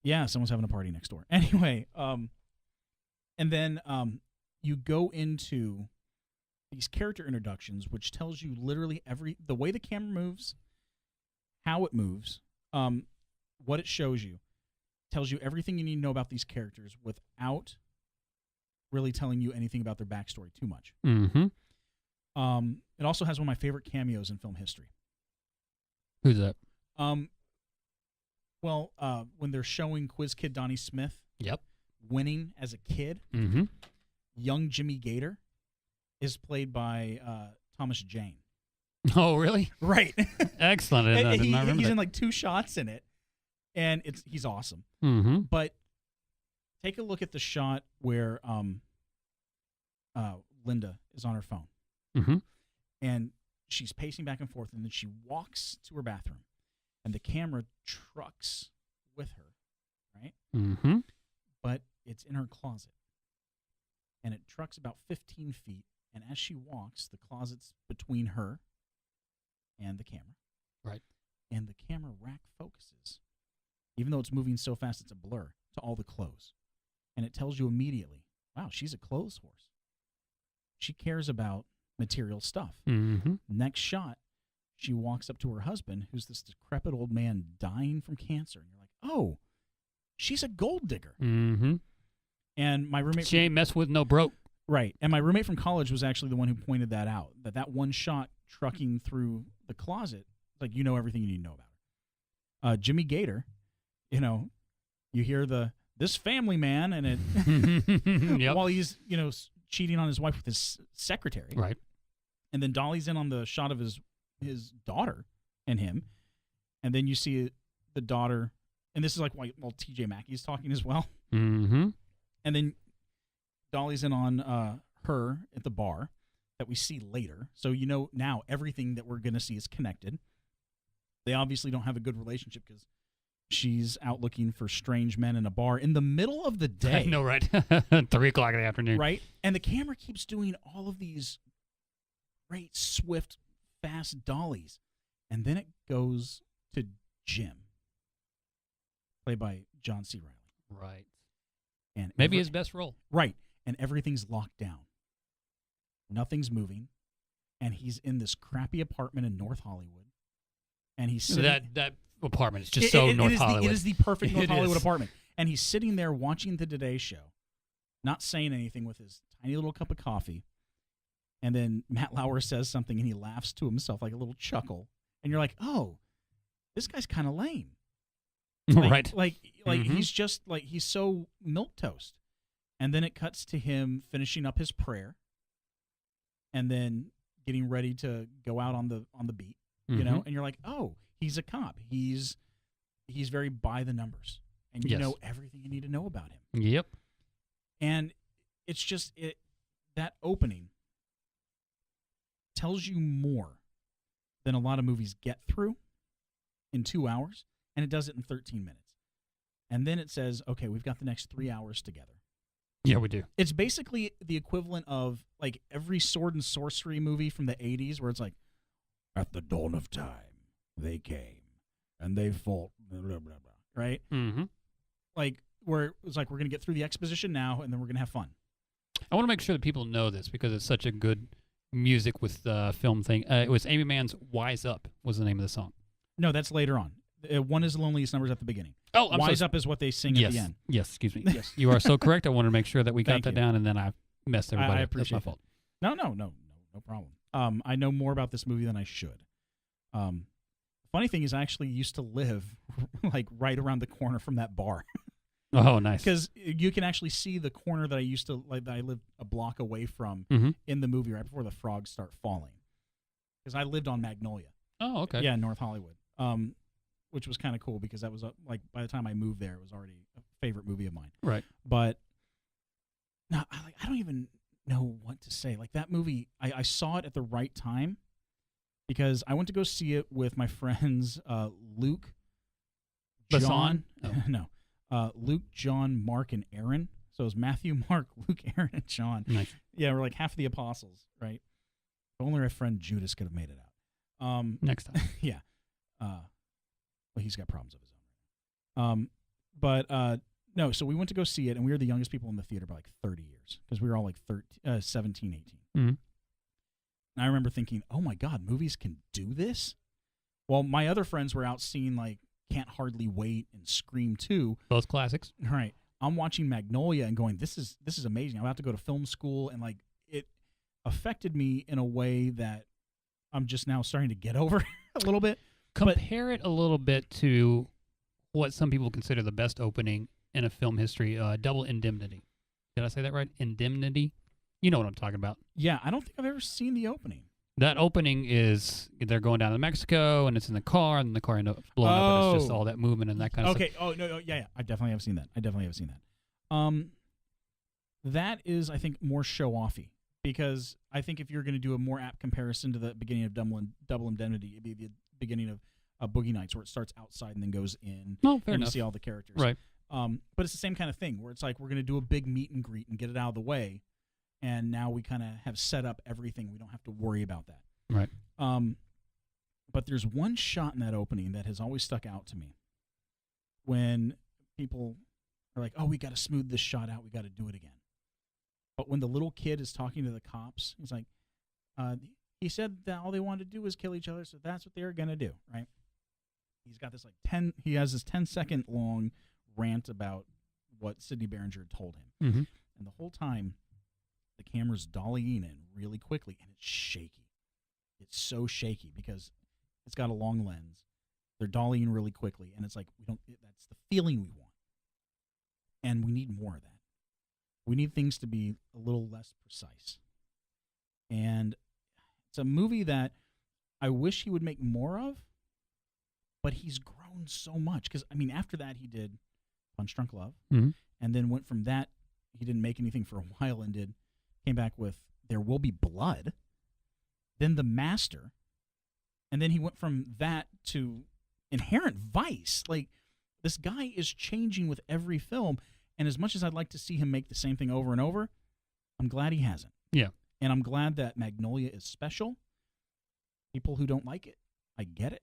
yeah, someone's having a party next door. Anyway, and then you go into these character introductions, which tells you literally the way the camera moves, how it moves, what it shows you, tells you everything you need to know about these characters without really telling you anything about their backstory too much. It also has one of my favorite cameos in film history. Who's that? Well, when they're showing Quiz Kid Donnie Smith winning as a kid, young Jimmy Gator is played by Thomas Jane. Oh, really? Right. Excellent. I did not remember he's that. in like 2 shots in it, and he's awesome. But take a look at the shot where Linda is on her phone, and she's pacing back and forth, and then she walks to her bathroom, and the camera trucks with her, right? But it's in her closet, and it trucks about 15 feet, and as she walks, the closet's between her and the camera. Right. And the camera rack focuses, even though it's moving so fast it's a blur, to all the clothes. And it tells you immediately, wow, she's a clothes horse. She cares about material stuff. Next shot, she walks up to her husband, who's this decrepit old man dying from cancer. And you're like, oh, she's a gold digger. And my roommate... She ain't mess with no broke. Right. And my roommate from college was actually the one who pointed that out, that one shot trucking through the closet, like, everything you need to know about her. Jimmy Gator, you hear this family man, and it while he's, cheating on his wife with his secretary. Right. And then Dolly's in on the shot of his daughter and him. And then you see the daughter, and this is like while TJ Mackey's talking as well. And then Dolly's in on her at the bar that we see later. So now everything that we're going to see is connected. They obviously don't have a good relationship because she's out looking for strange men in a bar in the middle of the day. I know, right? 3 o'clock in the afternoon. Right? And the camera keeps doing all of these great, swift, fast dollies. And then it goes to Jim, played by John C. Reilly. Right. And maybe his best role. Right. And everything's locked down. Nothing's moving. and he's in this crappy apartment in North Hollywood, and he's sitting, that apartment is just North Hollywood. It is the perfect North Hollywood apartment, and he's sitting there watching the Today Show, not saying anything with his tiny little cup of coffee, and then Matt Lauer says something, and he laughs to himself like a little chuckle, and you're like, oh, this guy's kind of lame. Right. Like he's just like, he's so milquetoast. And then it cuts to him finishing up his prayer and then getting ready to go out on the beat, you know? And you're like, "Oh, he's a cop. He's very by the numbers. And you know everything you need to know about him." Yep. And it's just that opening tells you more than a lot of movies get through in 2 hours. And it does it in 13 minutes. And then it says, okay, we've got the next 3 hours together. Yeah, we do. It's basically the equivalent of like every sword and sorcery movie from the 80s where it's like, at the dawn of time, they came and they fought, blah, blah, blah, right? Mm-hmm. Like, where it's like, we're going to get through the exposition now and then we're going to have fun. I want to make sure that people know this because it's such a good music with the film thing. It was Amy Mann's Wise Up was the name of the song. No, that's later on. One is the loneliest numbers at the beginning. Oh, Wise Up is what they sing at the end. Yes, excuse me. Yes, you are so correct. I wanted to make sure that we got Thank that you. down, and then I messed everybody I up. That's appreciate my fault. No problem. I know more about this movie than I should. Funny thing is, I actually used to live like right around the corner from that bar. Oh, nice. Because you can actually see the corner that I used to like. That I lived a block away from in the movie right before the frogs start falling. Because I lived on Magnolia. Oh, okay. Yeah, North Hollywood. Which was kind of cool because that was like by the time I moved there, it was already a favorite movie of mine. Right. But no, I don't even know what to say. Like that movie, I saw it at the right time because I went to go see it with my friends Luke, John, Luke, John, Mark, and Aaron. So it was Matthew, Mark, Luke, Aaron, and John. Nice. Yeah, we're like half the apostles, right? If only our friend Judas could have made it out. Next time. Yeah. Well, he's got problems of his own. No, so we went to go see it, and we were the youngest people in the theater by like 30 years because we were all like 17, 18. Mm-hmm. And I remember thinking, oh my God, movies can do this? Well, my other friends were out seeing like Can't Hardly Wait and Scream 2. Both classics. Right. I'm watching Magnolia and going, this is amazing. I'm about to go to film school, and like it affected me in a way that I'm just now starting to get over a little bit. Compare it a little bit to what some people consider the best opening in a film history, Double Indemnity. Did I say that right? Indemnity? You know what I'm talking about. Yeah, I don't think I've ever seen the opening. That opening is they're going down to Mexico, and it's in the car, and the car ends up blowing up, and it's just all that movement and that kind of stuff. Okay. Oh, no, yeah. I definitely have seen that. That is, I think, more show-offy. Because I think if you're going to do a more apt comparison to the beginning of Double Indemnity, it'd be the beginning of Boogie Nights, where it starts outside and then goes in. No, fair and enough. You see all the characters. Right. But it's the same kind of thing, where it's like we're going to do a big meet and greet and get it out of the way, and now we kind of have set up everything. We don't have to worry about that. Right. But there's one shot in that opening that has always stuck out to me. When people are like, "Oh, we got to smooth this shot out. We got to do it again." But when the little kid is talking to the cops, he's like, he said that all they wanted to do was kill each other, so that's what they were going to do, right? He's got this he has this 10-second long rant about what Sidney Behringer told him. Mm-hmm. And the whole time, the camera's dollying in really quickly, and it's shaky. It's so shaky because it's got a long lens. They're dollying really quickly, and it's like, that's the feeling we want. And we need more of that. We need things to be a little less precise. And it's a movie that I wish he would make more of, but he's grown so much. Because, I mean, after that, he did Punch Drunk Love, and then went from that, he didn't make anything for a while and came back with There Will Be Blood, then The Master, and then he went from that to Inherent Vice. Like, this guy is changing with every film. And as much as I'd like to see him make the same thing over and over, I'm glad he hasn't. Yeah. And I'm glad that Magnolia is special. People who don't like it, I get it.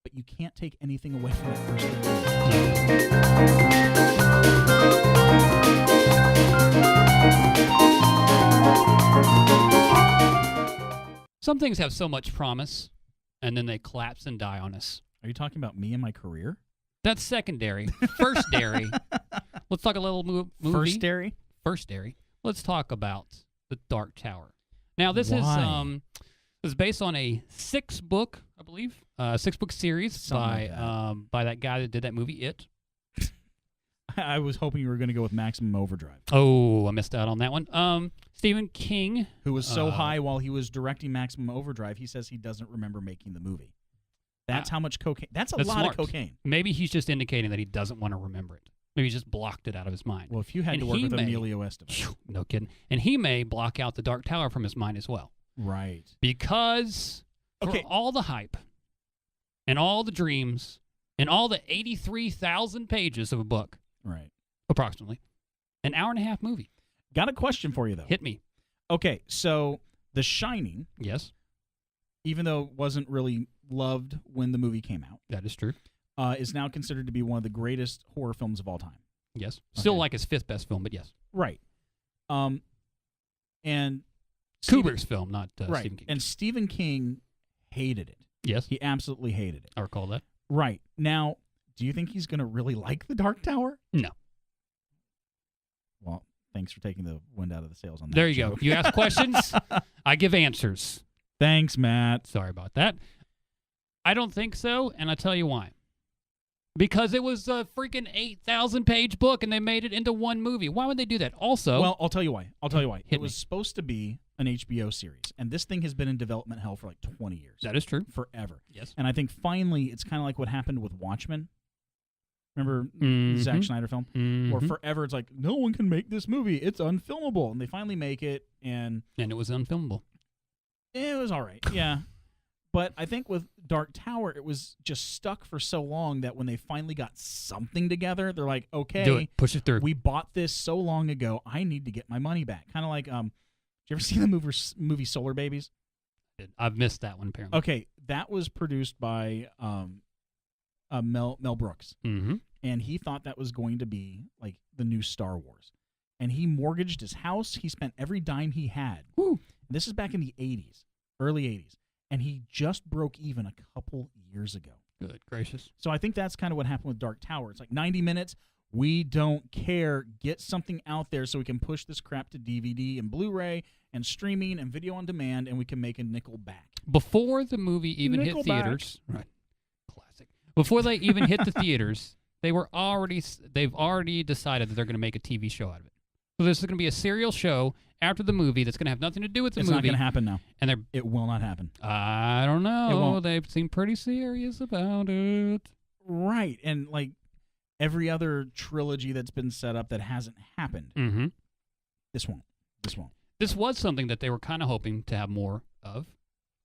But you can't take anything away from that first film. Some things have so much promise, and then they collapse and die on us. Are you talking about me and my career? That's secondary. First-dairy. Let's talk a little movie. First-dairy? First-dairy. Let's talk about The Dark Tower. Now, this is based on a 6-book, I believe, 6-book series by that guy that did that movie, It. I was hoping you were going to go with Maximum Overdrive. Oh, I missed out on that one. Stephen King. Who was so high while he was directing Maximum Overdrive, he says he doesn't remember making the movie. That's how much cocaine. That's a lot smart. of cocaine. Maybe he's just indicating that he doesn't want to remember it. Maybe he just blocked it out of his mind. Well, if you had to work with Emilio Estevez. No kidding. And he may block out The Dark Tower from his mind as well. Right. Because for all the hype and all the dreams and all the 83,000 pages of a book, right, approximately, an hour-and-a-half movie. Got a question for you, though. Hit me. Okay, so The Shining, yes, even though it wasn't really loved when the movie came out, that is true, is now considered to be one of the greatest horror films of all time. Yes. Still like his 5th best film, but yes. Right. And Kubrick's film, not right. Stephen King. And Stephen King hated it. Yes. He absolutely hated it. I recall that. Right. Now, do you think he's going to really like The Dark Tower? No. Well, thanks for taking the wind out of the sails on that. There you joke. go. You ask questions, I give answers. Thanks, Matt. Sorry about that. I don't think so, and I'll tell you why. Because it was a freaking 8,000-page book, and they made it into one movie. Why would they do that? Also... Well, I'll tell you why. It was supposed to be an HBO series, and this thing has been in development hell for like 20 years. That is true. Forever. Yes. And I think finally it's kind of like what happened with Watchmen. Remember the Zack Snyder film? Or forever it's like, no one can make this movie. It's unfilmable. And they finally make it, and... And it was unfilmable. It was all right, yeah. But I think with Dark Tower, it was just stuck for so long that when they finally got something together, they're like, okay, do it. Push it through. We bought this so long ago, I need to get my money back. Kind of like, did you ever see the movie Solar Babies? I've missed that one, apparently. Okay, that was produced by Mel Brooks. Mm-hmm. And he thought that was going to be like the new Star Wars. And he mortgaged his house. He spent every dime he had. Woo. This is back in the 80s, early 80s. And he just broke even a couple years ago. Good gracious. So I think that's kind of what happened with Dark Tower. It's like 90 minutes. We don't care. Get something out there so we can push this crap to DVD and Blu-ray and streaming and video on demand, and we can make a nickel back. Before the movie even hit theaters, right? Classic. Before they even hit the theaters, they've already decided that they're going to make a TV show out of it. So this is going to be a serial show after the movie that's going to have nothing to do with the movie. It's not going to happen now. And it will not happen. I don't know. It won't. They seem pretty serious about it. Right. And like every other trilogy that's been set up that hasn't happened, this won't. This was something that they were kind of hoping to have more of.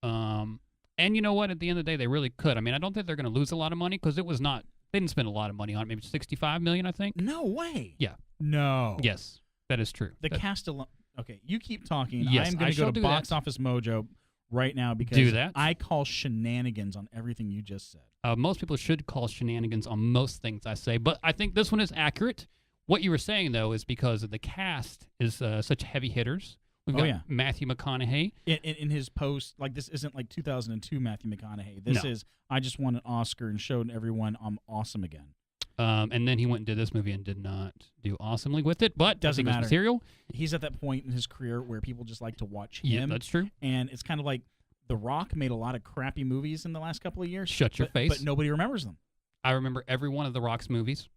And you know what? At the end of the day, they really could. I mean, I don't think they're going to lose a lot of money because it was not. They didn't spend a lot of money on it. Maybe $65 million, I think. No way. Yeah. No. Yes, that is true. The cast alone. Okay, you keep talking. Yes, I'm going to go to Box Office Mojo right now because I call shenanigans on everything you just said. Most people should call shenanigans on most things I say, but I think this one is accurate. What you were saying, though, is because of the cast is such heavy hitters. We've got Matthew McConaughey. In his post, like this isn't like 2002 Matthew McConaughey. This is, I just won an Oscar and showed everyone I'm awesome again. And then he went and did this movie and did not do awesomely with it, but doesn't matter. Material. He's at that point in his career where people just like to watch him. Yeah, that's true. And it's kind of like The Rock made a lot of crappy movies in the last couple of years. Shut your face. But nobody remembers them. I remember every one of The Rock's movies.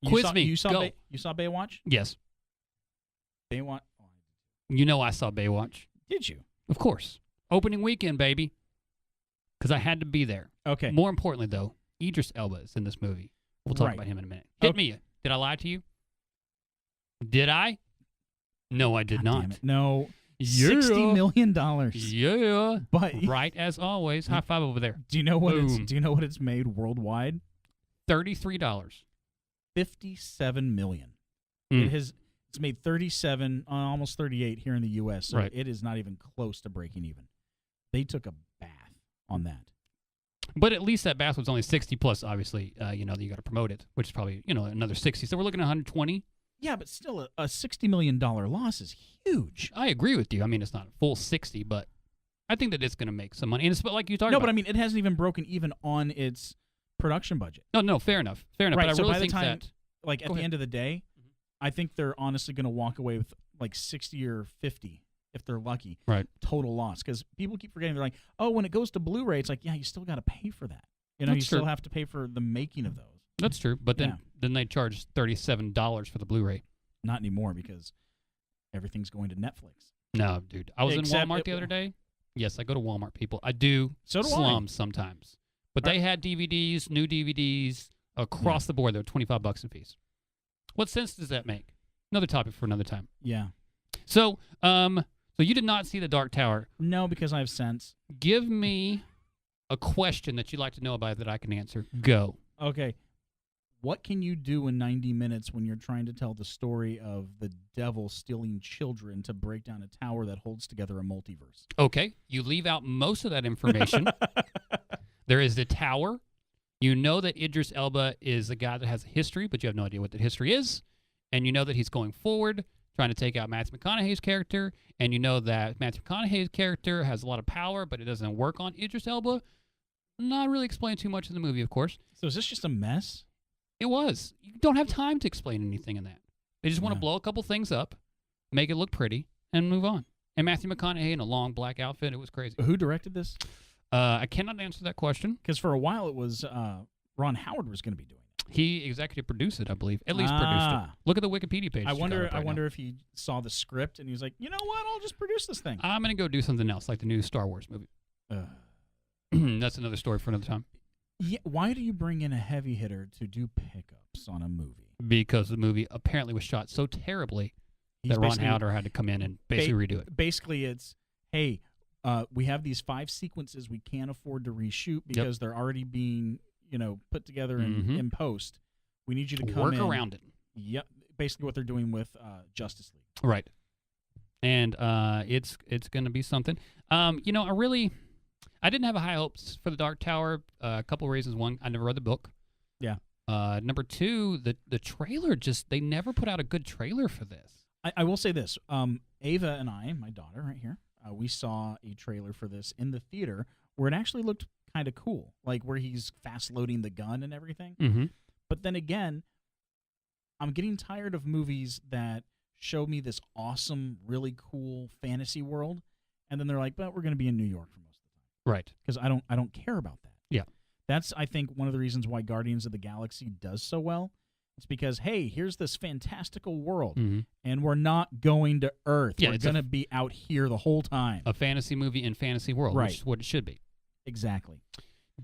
You saw Baywatch? Yes. Baywatch? You know I saw Baywatch. Did you? Of course. Opening weekend, baby. Because I had to be there. Okay. More importantly, though, Idris Elba is in this movie. We'll talk about him in a minute. Hit me. Did I lie to you? Did I? No, I did not. Damn it. No. Yeah. $60 million. Yeah. But right as always. High five over there. Do you know what it's made worldwide? $33. $57 million. It's made 37, almost 38 here in the U.S. So it is not even close to breaking even. They took a bath on that. But at least that bath was only 60 plus, obviously, you got to promote it, which is probably, another 60. So we're looking at 120. Yeah, but still a $60 million loss is huge. I agree with you. I mean, it's not a full 60, but I think that it's going to make some money. And it's like you talked No, about. but I mean, it hasn't even broken even on its production budget. No, fair enough. Right, But I so really by the think time, that like, at the end of the day, I think they're honestly going to walk away with like 60 or 50 if they're lucky. Right. Total loss, because people keep forgetting. They're like, oh, when it goes to Blu-ray, it's like, yeah, you still got to pay for that. You know, That's you still true. have to pay for the making of those. That's true. But then they charge $37 for the Blu-ray. Not anymore, because everything's going to Netflix. No, dude. I was in Except Walmart the other day. Yes, I go to Walmart, people. I do So do slums sometimes. But they had DVDs, new DVDs, across the board. They're $25 a piece. What sense does that make? Another topic for another time. Yeah. So, so you did not see The Dark Tower. No, because I have sense. Give me a question that you'd like to know about that I can answer. Go. Okay. What can you do in 90 minutes when you're trying to tell the story of the devil stealing children to break down a tower that holds together a multiverse? Okay. You leave out most of that information. There is the tower. You know that Idris Elba is a guy that has a history, but you have no idea what that history is. And you know that he's going forward, trying to take out Matthew McConaughey's character. And you know that Matthew McConaughey's character has a lot of power, but it doesn't work on Idris Elba. Not really explained too much in the movie, of course. So is this just a mess? It was. You don't have time to explain anything in that. They just want to blow a couple things up, make it look pretty, and move on. And Matthew McConaughey in a long black outfit, it was crazy. Who directed this? I cannot answer that question. Because for a while it was Ron Howard was going to be doing it. He executive produced it, I believe. At least produced it. Look at the Wikipedia page. I wonder if he saw the script and he was like, you know what? I'll just produce this thing. I'm going to go do something else, like the new Star Wars movie. That's another story for another time. Yeah, why do you bring in a heavy hitter to do pickups on a movie? Because the movie apparently was shot so terribly that Ron Howard had to come in and basically redo it. Basically, it's, hey, we have these 5 sequences we can't afford to reshoot because they're already being, put together in post. We need you to come work in. around it. Yep, basically what they're doing with Justice League. Right. And it's going to be something. I didn't have high hopes for The Dark Tower. A couple of reasons. One, I never read the book. Yeah. Number two, the trailer they never put out a good trailer for this. I will say this. Ava and I, my daughter right here, we saw a trailer for this in the theater where it actually looked kind of cool, like where he's fast loading the gun and everything. Mm-hmm. But then again, I'm getting tired of movies that show me this awesome, really cool fantasy world, and then they're like, but we're going to be in New York for most of the time. Right. Because I don't care about that. Yeah. That's, I think, one of the reasons why Guardians of the Galaxy does so well. It's because, hey, here's this fantastical world, and we're not going to Earth. Yeah, we're going to be out here the whole time. A fantasy movie in fantasy world, right. Which is what it should be. Exactly.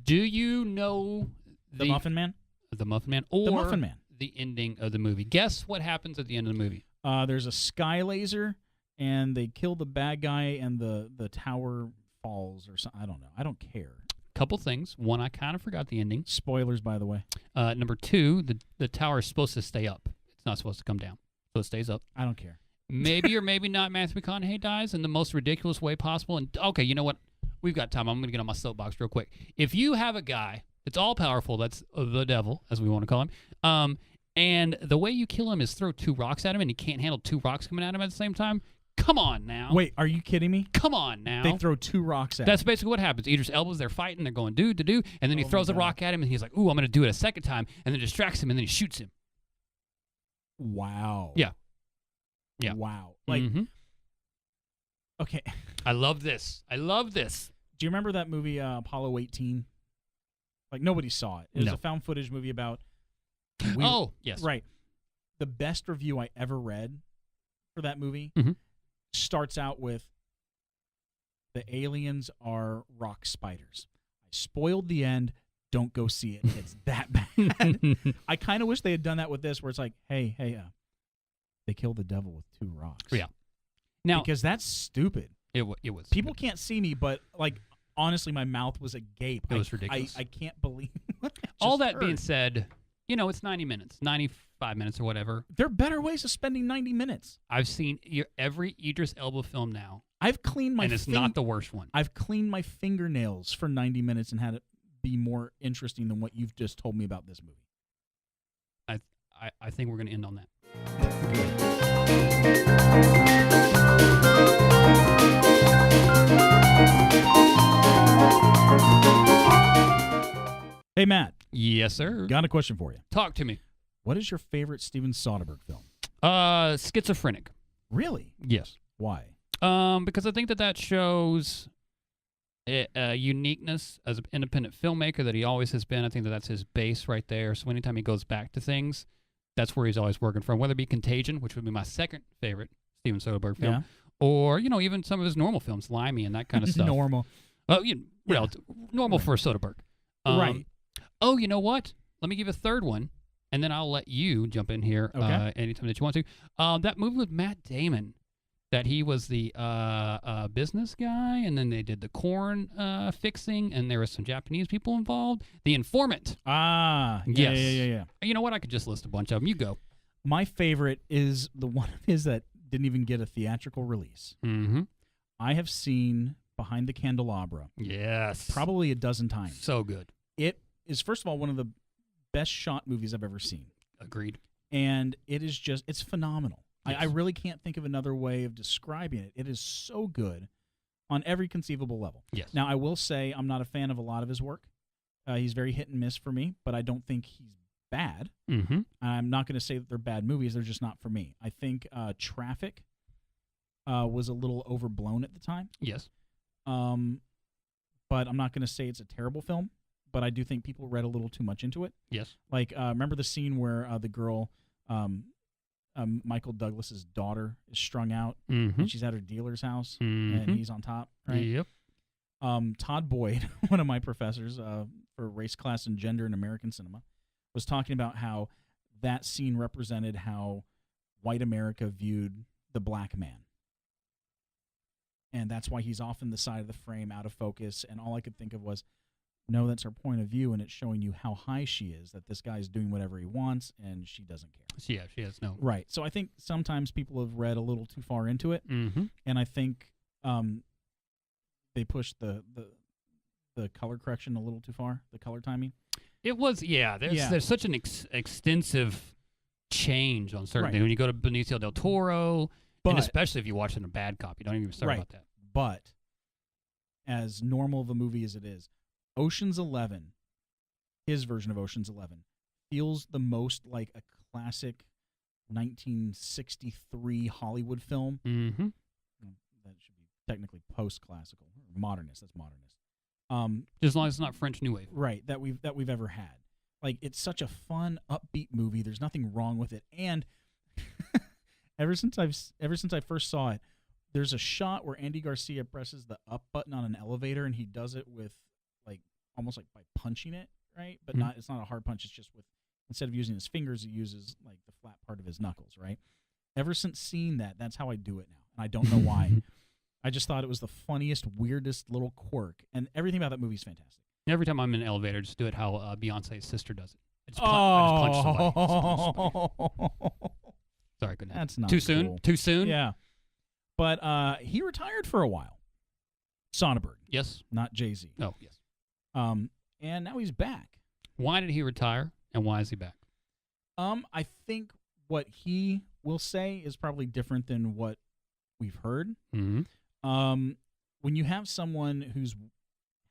Do you know the Muffin Man? The Muffin Man, or the Muffin Man? The ending of the movie. Guess what happens at the end of the movie? There's a sky laser, and they kill the bad guy, and the tower falls or something. I don't know. I don't care. Couple things. One, I kind of forgot the ending. Spoilers, by the way. Number two, the tower is supposed to stay up. It's not supposed to come down. So it stays up. I don't care. Maybe or maybe not Matthew McConaughey dies in the most ridiculous way possible. And okay, you know what? We've got time. I'm going to get on my soapbox real quick. If you have a guy that's all-powerful, that's the devil, as we want to call him, and the way you kill him is throw 2 rocks at him, and he can't handle 2 rocks coming at him at the same time, come on now. Wait, are you kidding me? Come on now. They throw 2 rocks at him. That's basically what happens. Idris Elba's there fighting. They're going, do, and then he throws a rock at him, and he's like, ooh, I'm going to do it a second time, and then distracts him, and then he shoots him. Wow. Yeah. Wow. Like, okay. I love this. Do you remember that movie Apollo 18? Like, nobody saw it. It was a found footage movie about... yes. Right. The best review I ever read for that movie starts out with, the aliens are rock spiders. I spoiled the end. Don't go see it. It's that bad. I kind of wish they had done that with this, where it's like, hey, they killed the devil with 2 rocks. Yeah. Now, because that's stupid. It was. People can't see me, but like, honestly, my mouth was agape. It was ridiculous. I can't believe what I all that heard. being said, it's 90 minutes, 95 minutes or whatever. There are better ways of spending 90 minutes. I've seen every Idris Elba film now. I've cleaned my and it's not the worst one. I've cleaned my fingernails for 90 minutes and had it be more interesting than what you've just told me about this movie. I think we're going to end on that. Good. Yes, sir. Got a question for you. Talk to me. What is your favorite Steven Soderbergh film? Schizophrenic. Really? Yes. Why? Because I think that shows a uniqueness as an independent filmmaker that he always has been. I think that's his base right there. So anytime he goes back to things, that's where he's always working from. Whether it be Contagion, which would be my second favorite Steven Soderbergh film, or even some of his normal films, Limey and that kind of stuff. Normal. Normal for Soderbergh. Right. Oh, you know what? Let me give a third one, and then I'll let you jump in here anytime that you want to. That movie with Matt Damon, that he was the business guy, and then they did the corn fixing, and there was some Japanese people involved. The Informant. Yes. Yeah. You know what? I could just list a bunch of them. You go. My favorite is the one of his that didn't even get a theatrical release. Mm-hmm. I have seen Behind the Candelabra. Yes. Probably a dozen times. So good. It is, first of all, one of the best shot movies I've ever seen. Agreed. And it is it's phenomenal. Yes. I really can't think of another way of describing it. It is so good on every conceivable level. Yes. Now, I will say I'm not a fan of a lot of his work. He's very hit and miss for me, but I don't think he's bad. Mm-hmm. I'm not going to say that they're bad movies. They're just not for me. I think Traffic was a little overblown at the time. Yes. But I'm not going to say it's a terrible film, but I do think people read a little too much into it. Yes. Like, remember the scene where the girl, Michael Douglas's daughter, is strung out, and she's at her dealer's house, and he's on top, right? Yep. Todd Boyd, one of my professors for race, class, and gender in American cinema, was talking about how that scene represented how white America viewed the black man. And that's why he's off in the side of the frame, out of focus. And all I could think of was, no, that's her point of view, and it's showing you how high she is, that this guy's doing whatever he wants, and she doesn't care. Yeah, she has no. Right. So I think sometimes people have read a little too far into it, and I think they pushed the color correction a little too far, the color timing. It was, there's such an extensive change on certain things. When you go to Benicio del Toro, and especially if you watch it in a bad copy, don't even start about that. But as normal of a movie as it is, Ocean's 11, his version of Ocean's 11, feels the most like a classic 1963 Hollywood film. Mm-hmm. That should be technically post-classical, or modernist. That's modernist. As long as it's not French New Wave, right? That we've ever had. Like, it's such a fun, upbeat movie. There's nothing wrong with it. And ever since I first saw it, there's a shot where Andy Garcia presses the up button on an elevator, and he does it with almost like by punching it, right? But it's not a hard punch. It's just with, instead of using his fingers, he uses like the flat part of his knuckles, right? Ever since seeing that, that's how I do it now, and I don't know why. I just thought it was the funniest, weirdest little quirk, and everything about that movie is fantastic. Every time I'm in an elevator, just do it how Beyonce's sister does it. I just punch somebody. Sorry, couldn't. That's not too soon. Cool. Too soon. Yeah, but he retired for a while. Soderbergh. Yes. Not Jay-Z. Oh, yes. And now he's back. Why did he retire, and why is he back? I think what he will say is probably different than what we've heard. Mm-hmm. When you have someone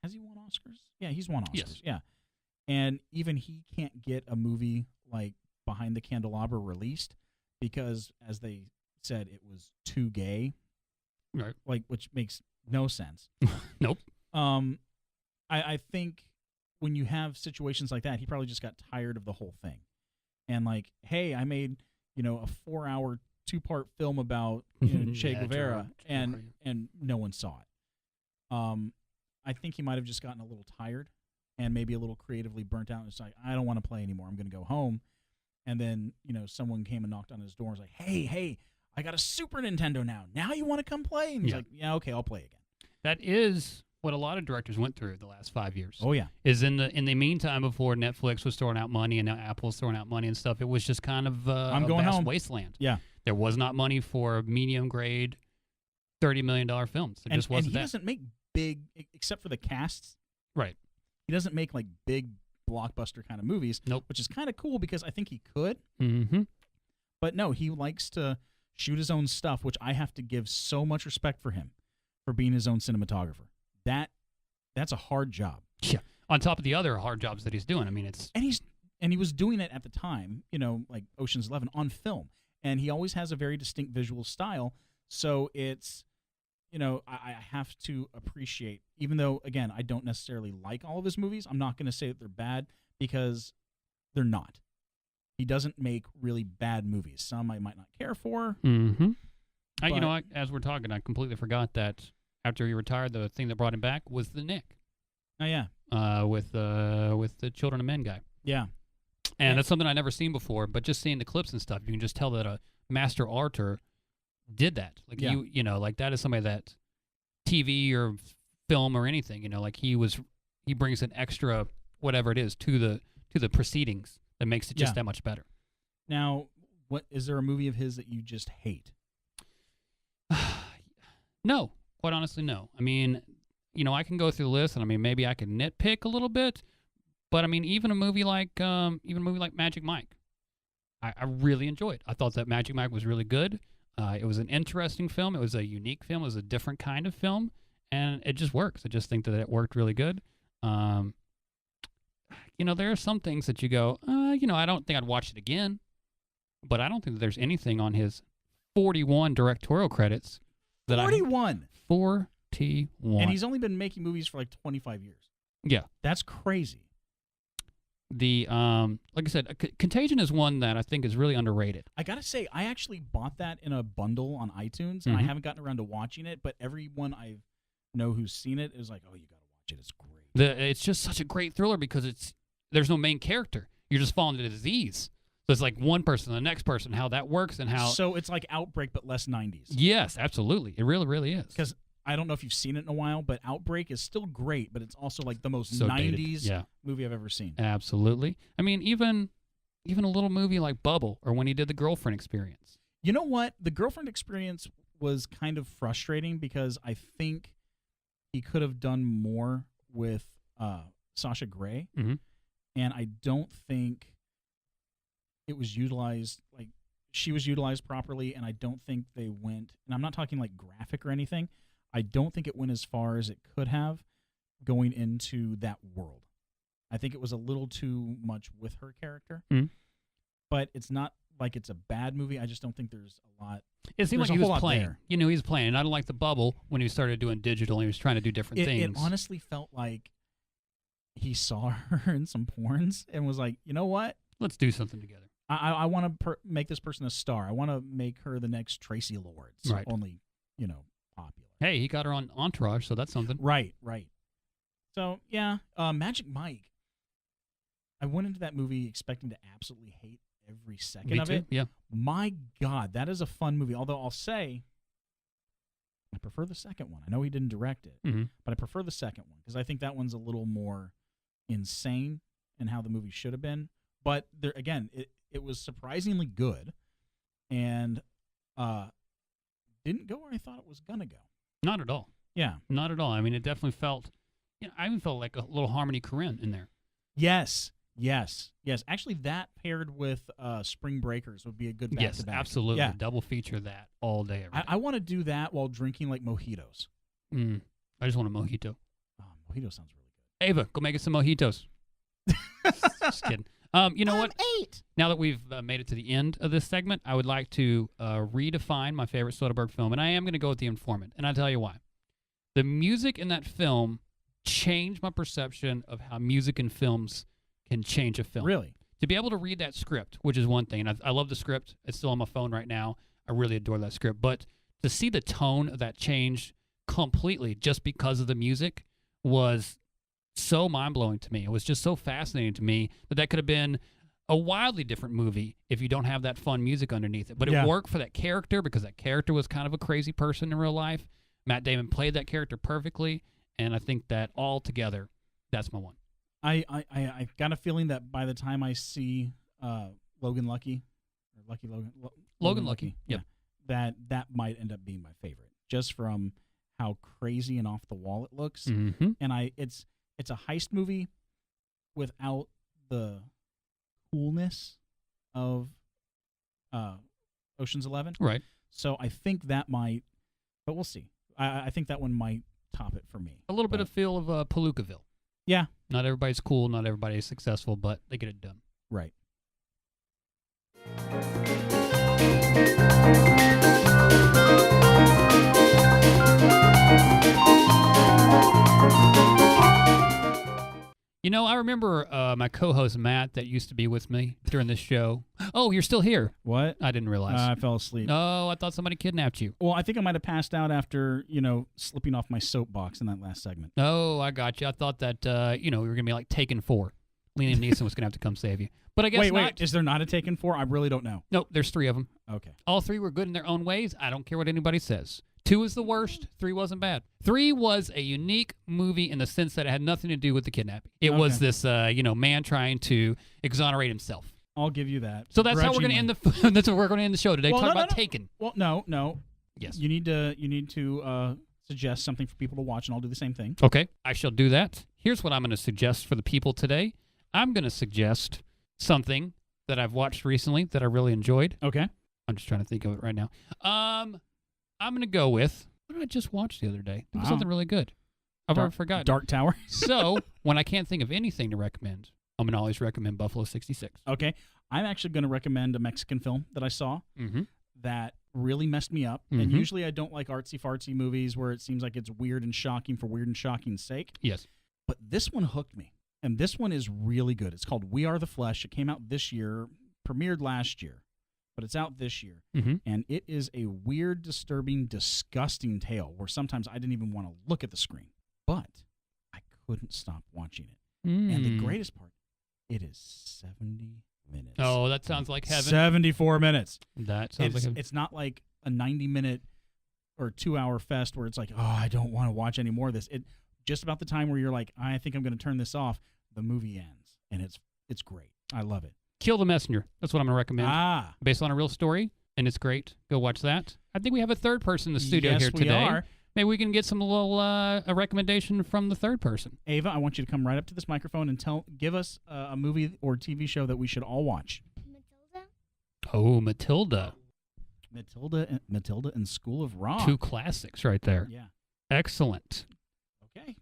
has he won Oscars? Yeah, he's won Oscars. Yes. Yeah. And even he can't get a movie like Behind the Candelabra released because, as they said, it was too gay. Right. Which makes no sense. Nope. I think when you have situations like that, he probably just got tired of the whole thing. And like, hey, I made, a 4-hour 2-part film about Che Guevara, and no one saw it. I think he might have just gotten a little tired and maybe a little creatively burnt out. And it's like, I don't want to play anymore. I'm going to go home. And then, someone came and knocked on his door and was like, hey, I got a Super Nintendo now. Now you want to come play? And he's like, yeah, okay, I'll play again. That is what a lot of directors went through the last 5 years. Oh, yeah. Is in the meantime, before Netflix was throwing out money and now Apple's throwing out money and stuff, it was just kind of I'm a going vast home. wasteland. Yeah. There was not money for medium-grade $30 million films. There just wasn't and he doesn't make big, except for the casts. Right. He doesn't make like big blockbuster kind of movies. Nope. Which is kind of cool because I think he could. Mm-hmm. But no, he likes to shoot his own stuff, which I have to give so much respect for him for being his own cinematographer. That's a hard job. Yeah. on top of the other hard jobs that he's doing. I mean, it's and he was doing it at the time, like Ocean's 11 on film, and he always has a very distinct visual style. So it's, I have to appreciate, even though again I don't necessarily like all of his movies. I'm not going to say that they're bad because they're not. He doesn't make really bad movies. Some I might not care for. Mm-hmm. As we're talking, I completely forgot that after he retired, the thing that brought him back was The Knick. Oh yeah. With the Children of Men guy. Yeah. And that's something I'd never seen before, but just seeing the clips and stuff, you can just tell that a master arter did that. Like like that is somebody that TV or film or anything, like he brings an extra whatever it is to the proceedings that makes it just that much better. Now, what is there a movie of his that you just hate? No, quite honestly, no. I mean, I can go through the list, and I mean, maybe I can nitpick a little bit, but I mean, even a movie like Magic Mike, I really enjoyed. I thought that Magic Mike was really good. It was an interesting film. It was a unique film. It was a different kind of film, and it just works. I just think that it worked really good. There are some things that you go, I don't think I'd watch it again, but I don't think that there's anything on his 41 directorial credits that 41. 41. And he's only been making movies for like 25 years. Yeah. That's crazy. Like I said, Contagion is one that I think is really underrated. I gotta say, I actually bought that in a bundle on iTunes, and I haven't gotten around to watching it, but everyone I know who's seen it is like, oh, you gotta watch it. It's great. It's just such a great thriller because there's no main character. You're just following the disease. So it's like one person, the next person, how that works and how... So it's like Outbreak, but less 90s. Yes, absolutely. It really, really is. Because I don't know if you've seen it in a while, but Outbreak is still great, but it's also like the most so 90s movie I've ever seen. Absolutely. I mean, even a little movie like Bubble, or when he did The Girlfriend Experience. You know what? The Girlfriend Experience was kind of frustrating because I think he could have done more with Sasha Grey, and I don't think it was utilized, like, she was utilized properly, and I don't think they went, and I'm not talking like graphic or anything, I don't think it went as far as it could have going into that world. I think it was a little too much with her character, but it's not like it's a bad movie. I just don't think there's a lot. It seemed like he was playing. He was playing. I don't like The Bubble when he started doing digital and he was trying to do different things. It honestly felt like he saw her in some porns and was like, you know what? Let's do something together. I want to make this person a star. I want to make her the next Tracy Lords. Right. Only, popular. Hey, he got her on Entourage, so that's something. Right. So, yeah, Magic Mike. I went into that movie expecting to absolutely hate every second of it. Yeah. My God, that is a fun movie. Although I'll say, I prefer the second one. I know he didn't direct it, but I prefer the second one because I think that one's a little more insane in how the movie should have been. But there again, it was surprisingly good, and didn't go where I thought it was gonna go. Not at all. Yeah, not at all. I mean, it definitely felt. I even felt like a little Harmony Korine in there. Yes. Actually, that paired with Spring Breakers would be a good back-to-back. Yes, absolutely. Yeah. Double feature that all day. Every day. I want to do that while drinking like mojitos. I just want a mojito. Oh, mojito sounds really good. Ava, go make us some mojitos. Just kidding. You know what? 8. Now that we've made it to the end of this segment, I would like to redefine my favorite Soderbergh film, and I am going to go with The Informant, and I'll tell you why. The music in that film changed my perception of how music in films can change a film. Really? To be able to read that script, which is one thing, and I love the script. It's still on my phone right now. I really adore that script. But to see the tone of that change completely just because of the music was so mind-blowing to me. It was just so fascinating to me that could have been a wildly different movie if you don't have that fun music underneath it. But it worked for that character because that character was kind of a crazy person in real life. Matt Damon played that character perfectly, and I think that all together, that's my one. I got a feeling that by the time I see Logan Lucky, or Logan Lucky, yep. that might end up being my favorite, just from how crazy and off the wall it looks. Mm-hmm. And it's a heist movie without the coolness of Ocean's 11. Right. So I think that might, but we'll see. I think that one might top it for me. A little bit of feel of Palookaville. Yeah. Not everybody's cool. Not everybody's successful, but they get it done. Right. You know, I remember my co-host Matt that used to be with me during this show. Oh, you're still here. What? I didn't realize. I fell asleep. Oh, I thought somebody kidnapped you. Well, I think I might have passed out after, slipping off my soapbox in that last segment. Oh, I got you. I thought that, we were going to be like Taken 4. Liam Neeson was going to have to come save you. But I guess not. Wait. Is there not a Taken 4? I really don't know. Nope, there's 3 of them. Okay. All 3 were good in their own ways. I don't care what anybody says. 2 is the worst. 3 wasn't bad. 3 was a unique movie in the sense that it had nothing to do with the kidnapping. It was this, man trying to exonerate himself. I'll give you that. So that's how we're going to end the. That's how we're going to end the show today. Talk about Taken. Well, no. Yes. You need to suggest something for people to watch, and I'll do the same thing. Okay, I shall do that. Here's what I'm going to suggest for the people today. I'm going to suggest something that I've watched recently that I really enjoyed. Okay. I'm just trying to think of it right now. I'm going to go with, what did I just watch the other day? It was something really good. I've already forgotten. Dark Tower. So, when I can't think of anything to recommend, I'm going to always recommend Buffalo 66. Okay. I'm actually going to recommend a Mexican film that I saw that really messed me up. And usually I don't like artsy-fartsy movies where it seems like it's weird and shocking for weird and shocking's sake. Yes. But this one hooked me. And this one is really good. It's called We Are the Flesh. It came out this year, premiered last year, but it's out this year. And it is a weird, disturbing, disgusting tale where sometimes I didn't even want to look at the screen. But I couldn't stop watching it. And the greatest part, it is 70 minutes. Oh, that sounds like heaven. 74 minutes. That sounds like heaven. It's not like a 90-minute or 2-hour fest where it's like, oh, I don't want to watch any more of this. It just about the time where you're like, I think I'm going to turn this off, the movie ends. And it's great. I love it. Kill the Messenger. That's what I'm going to recommend. Based on a real story, and it's great. Go watch that. I think we have a third person in the studio here today. Yes, we are. Maybe we can get some little a recommendation from the third person. Ava, I want you to come right up to this microphone and give us a movie or TV show that we should all watch. Matilda. Oh, Matilda. Matilda and School of Rock. 2 classics right there. Yeah. Excellent. Okay.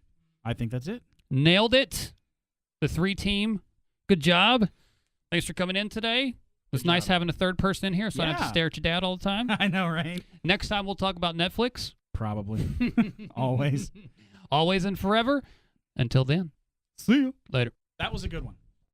I think that's it. Nailed it. The 3 team. Good job. Thanks for coming in today. It was nice having a third person in here so I don't have to stare at your dad all the time. I know, right? Next time we'll talk about Netflix. Probably. Always. Always and forever. Until then. See you. Later. That was a good one.